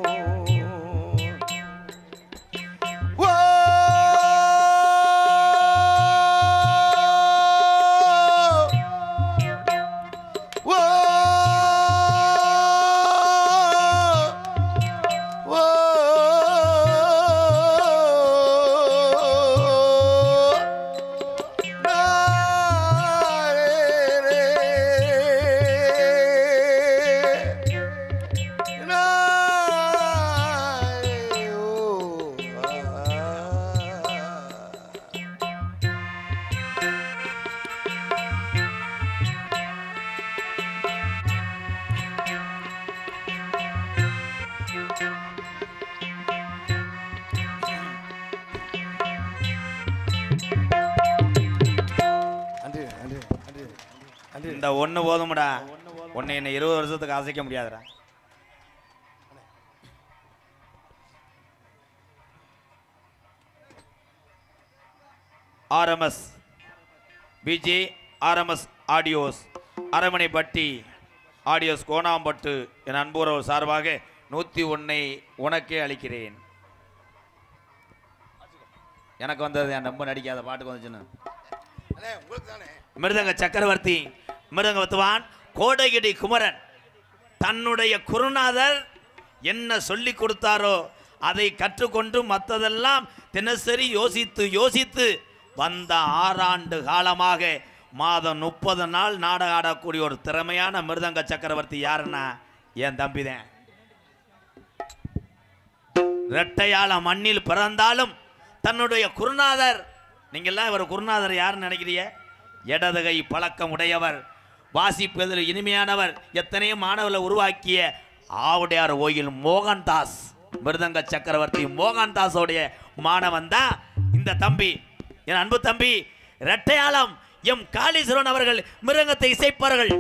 இந்த ஒண்ணு போதும்டா. ஒன்னு என்ன 20 வருஷத்துக்கு அசைக்க முடியாதுடா. RMS PJ RMS audios Aramanaipatti audios Konampattu என் அன்புறவு சார்பாக 101 உனக்கே அளிக்கிறேன். எனக்கு வந்தது என் ரொம்ப நடிக்காத பாட்டுக்கு வந்துச்சுன்னு. மிருதங்க சக்கரவர்த்தி மிருதங்க வித்துவான் கோடகிரி குமரன் தன்னுடைய குருநாதர் என்ன சொல்லி கொடுத்தாரோ அதை கற்றுக்கொண்டு மற்றதெல்லாம் தினசரி யோசித்து யோசித்து வந்த 6 ஆண்டு காலமாக மாதம் 30 நாள் நாடகம் ஆடக்கூடிய ஒரு திறமையான மிருதங்க சக்கரவர்த்தி யாருன்னா என் தம்பிதான். இரட்டையாள மண்ணில் பிறந்தாலும் தன்னுடைய குருநாதர், நீங்கள்லாம் இவர் குருநாதர் யாருன்னு நினைக்கிறீங்க? இடதுகை பழக்கம் உடையவர், வாசிப்பதில் இனிமையானவர், எத்தனையோ மாணவர்களை உருவாக்கிய ஆவுடையார் கோயில் மோகன்தாஸ் மிருதங்க சக்கரவர்த்தி மோகன்தாஸோடைய மாணவன் தான் இந்த தம்பி. என் அன்பு தம்பி இரட்டையாளம் எம் காளீஸ்வரன் அவர்கள் மிருதங்கத்தை இசைப்பார்கள்.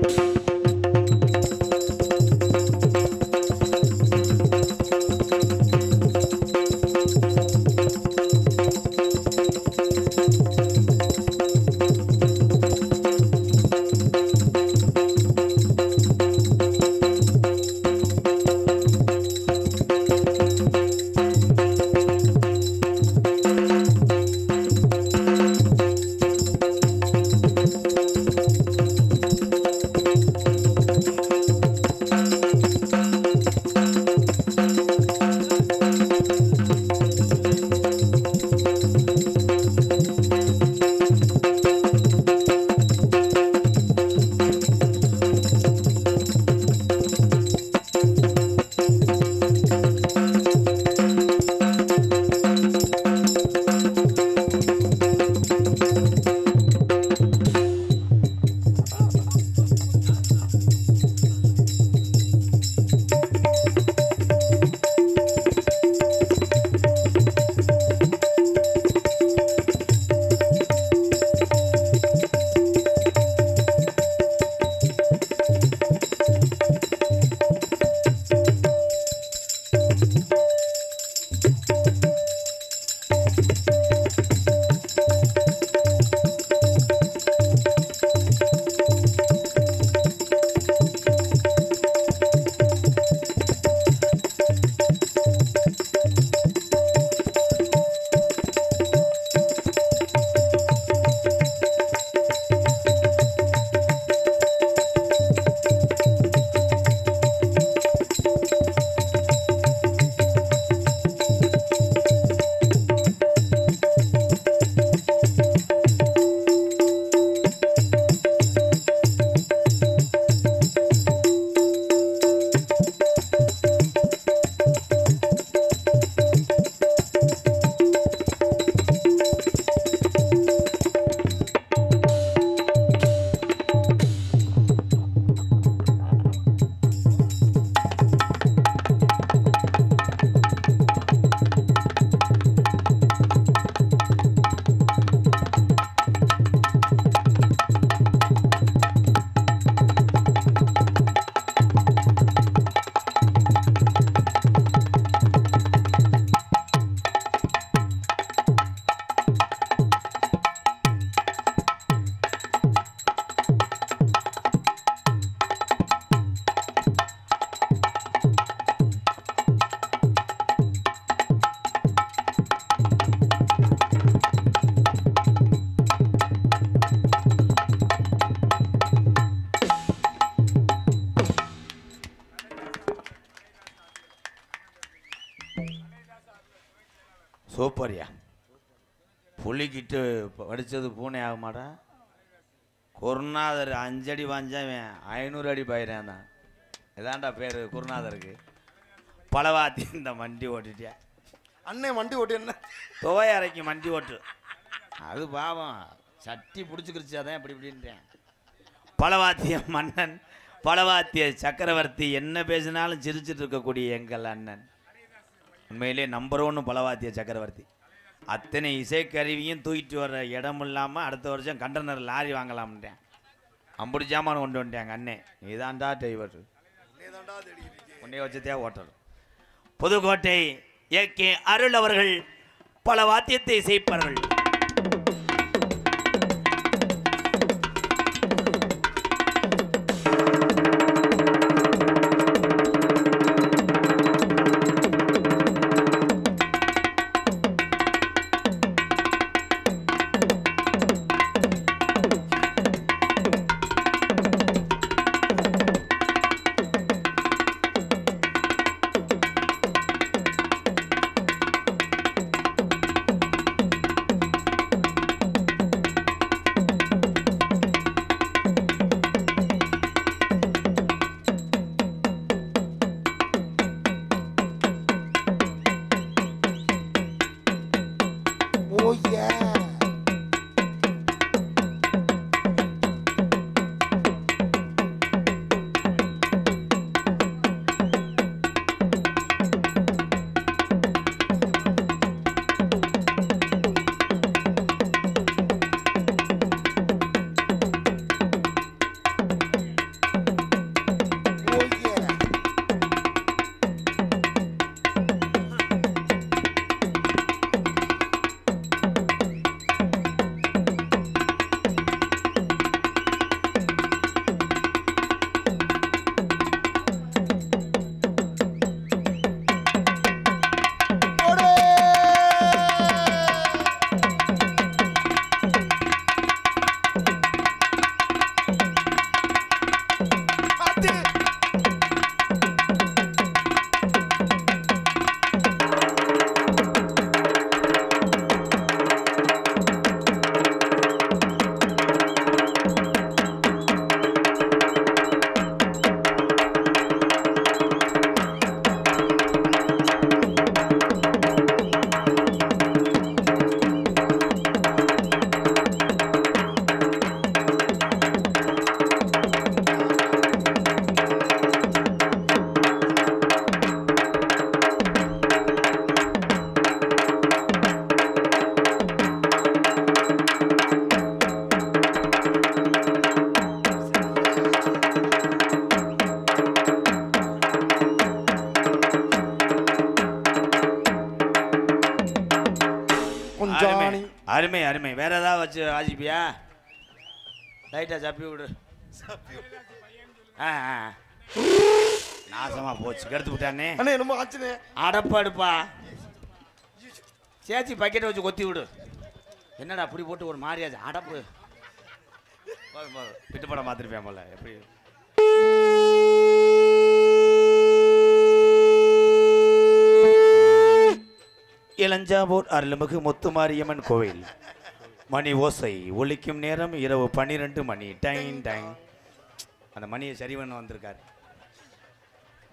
சூப்பர்யா. புள்ளிக்கிட்டு படித்தது பூனை ஆக மாட்டா. குருநாதர் 5 அடி வாஞ்சவன் 500 அடி பயிரேன் தான். இதாண்டா பேர் குருநாதருக்கு. பலவாத்தி இந்த மண்டி ஓட்டிட்டியா அண்ணே? வண்டி ஓட்டி என்ன துவையறைக்கு மண்டி ஓட்டு, அது பாவம் சட்டி பிடிச்சிக்கிருச்சாதான் இப்படி இப்படின்றேன். பலவாத்திய மன்னன் பலவாத்திய சக்கரவர்த்தி என்ன பேசினாலும் சிரிச்சிட்டு இருக்கக்கூடிய எங்கள் அண்ணன் உண்மையிலே நம்பர் 1 பலவாத்திய சக்கரவர்த்தி. அத்தனை இசைக்கருவியும் தூக்கிட்டு வர்ற இடம் இல்லாமல் அடுத்த வருஷம் கண்டனர் லாரி வாங்கலாம்ன்றேன். அம்புடி ஜாமான் கொண்டு வந்துட்டாங்க அண்ணே நீதான்டா டிரைவர் உன்னைய வச்சதே ஓட்டர் புதுக்கோட்டை ஏகே அருள் அவர்கள் பல வாத்தியத்தை இசைப்பார்கள். அருமை அருமை. வேற ஏதாவது வச்சு வாசிப்பியா? லைட்டா சப்பி விடு. நாசமா போச்சு, கெடுத்து விட்டானே. அடப்பாடுப்பா, சேச்சி பக்கெட்டை வச்சு கொத்தி விடு. என்னடா அப்படி போட்டு ஒரு மாதிரியாச்சு அடப்பு. பிட்டு படம் பார்த்துருப்பேன் போல. எப்படி இளஞ்சாவூர் அருள்மிகு முத்துமாரியம்மன் கோவில் மணி ஓசை ஒலிக்கும் நேரம் இரவு 12 மணி. Time time. அந்த மணியை சரி பண்ண வந்திருக்காரு.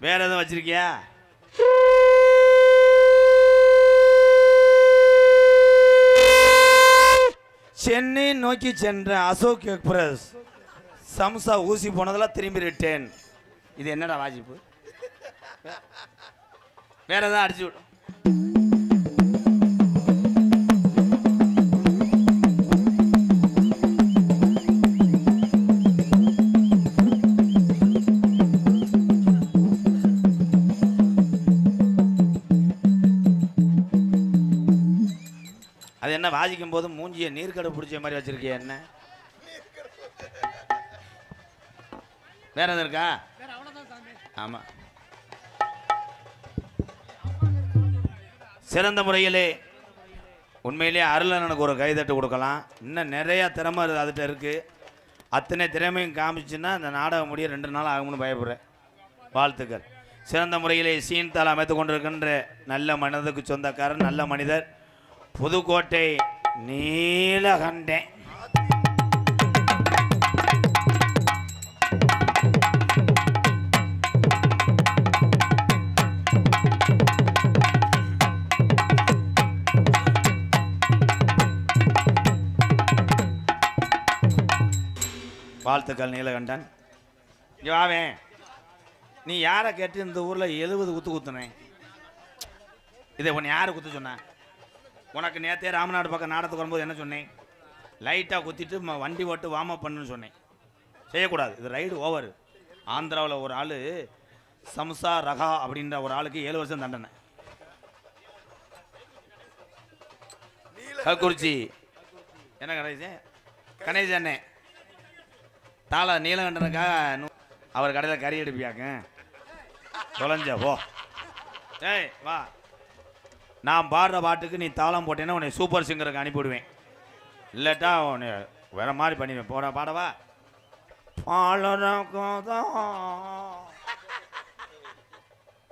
வேற எதுவும் வச்சிருக்கியா? சென்னை நோக்கி சென்ற அசோக் எக்ஸ்பிரஸ் சம்சா ஊசி போனதெல்லாம் திரும்பி ரிட்டேன். இது என்னடா வாஜிப்பு? வேற ஏதாவது அடிச்சு விடும். அது என்ன வாசிக்கும் போது மூஞ்சிய நீர்க்கடை பிடிச்ச மாதிரி வச்சிருக்கிய என்ன? வேற எதுவும் இருக்கா? ஆமா, சிறந்த முறையிலே உண்மையிலே அருளனுக்கு ஒரு கைதட்டு கொடுக்கலாம். இன்னும் நிறைய திறமை அதுகிட்ட இருக்கு. அத்தனை திறமையும் காமிச்சுன்னா அந்த நாடகம் முடிய 2 நாள் ஆகும்னு பயப்படுறேன். வாழ்த்துக்கள். சிறந்த முறையிலே சீன் தாள் அமைத்து கொண்டிருக்கின்ற நல்ல மனதுக்கு சொந்தக்காரர், நல்ல மனிதர், புதுக்கோட்டை நீலகண்டேன். வாழ்த்துக்கள் நீலகண்டன். வாவேன், நீ யாரை கேட்டு இந்த ஊரில் 70 குத்து குத்துனேன்? இதை உன்னை யாரை குத்து சொன்ன? உனக்கு நேற்றே ராமநாடு பக்கம் நாடத்துக்கு வரும்போது என்ன சொன்னேன்? லைட்டாக குத்திட்டு வண்டி ஓட்டு வார்ம் அப் பண்ணுன்னு சொன்னேன். செய்யக்கூடாது. இது ரைடு ஓவர். ஆந்திராவில் ஒரு ஆள் சம்சா ரகா அப்படின்ற ஒரு ஆளுக்கு 7 வருஷம் தண்டனை. கல்குறிச்சி என்ன கணேசன் கணேசண்ணே தாள நீலகண்டனுக்காக அவர் கடையில் கறி எடுப்பியாக்க தொலைஞ்ச போ. ஏய் வா, நான் பாடுற பாட்டுக்கு நீ தாளம் போட்டேன்னா உன்னை சூப்பர் சிங்கருக்கு அனுப்பிவிடுவேன். இல்லாட்டா உன்னை வேற மாதிரி பண்ணிடுவேன். போட பாடவா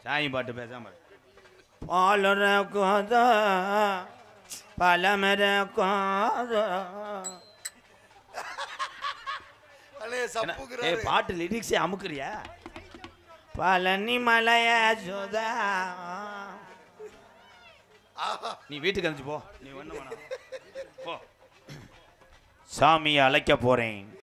சாமி பாட்டு பேசாம பாலர கோத பலமர கோத. பாட்டு லிரிக்ஸே அமுக்குறியா? பழனி மலைய சுதா. நீ வீட்டுக்கு அனுப்பிச்சு போ. நீ ஒண்ணு வேணாம் போ. சாமியை அழைக்க போறேன்.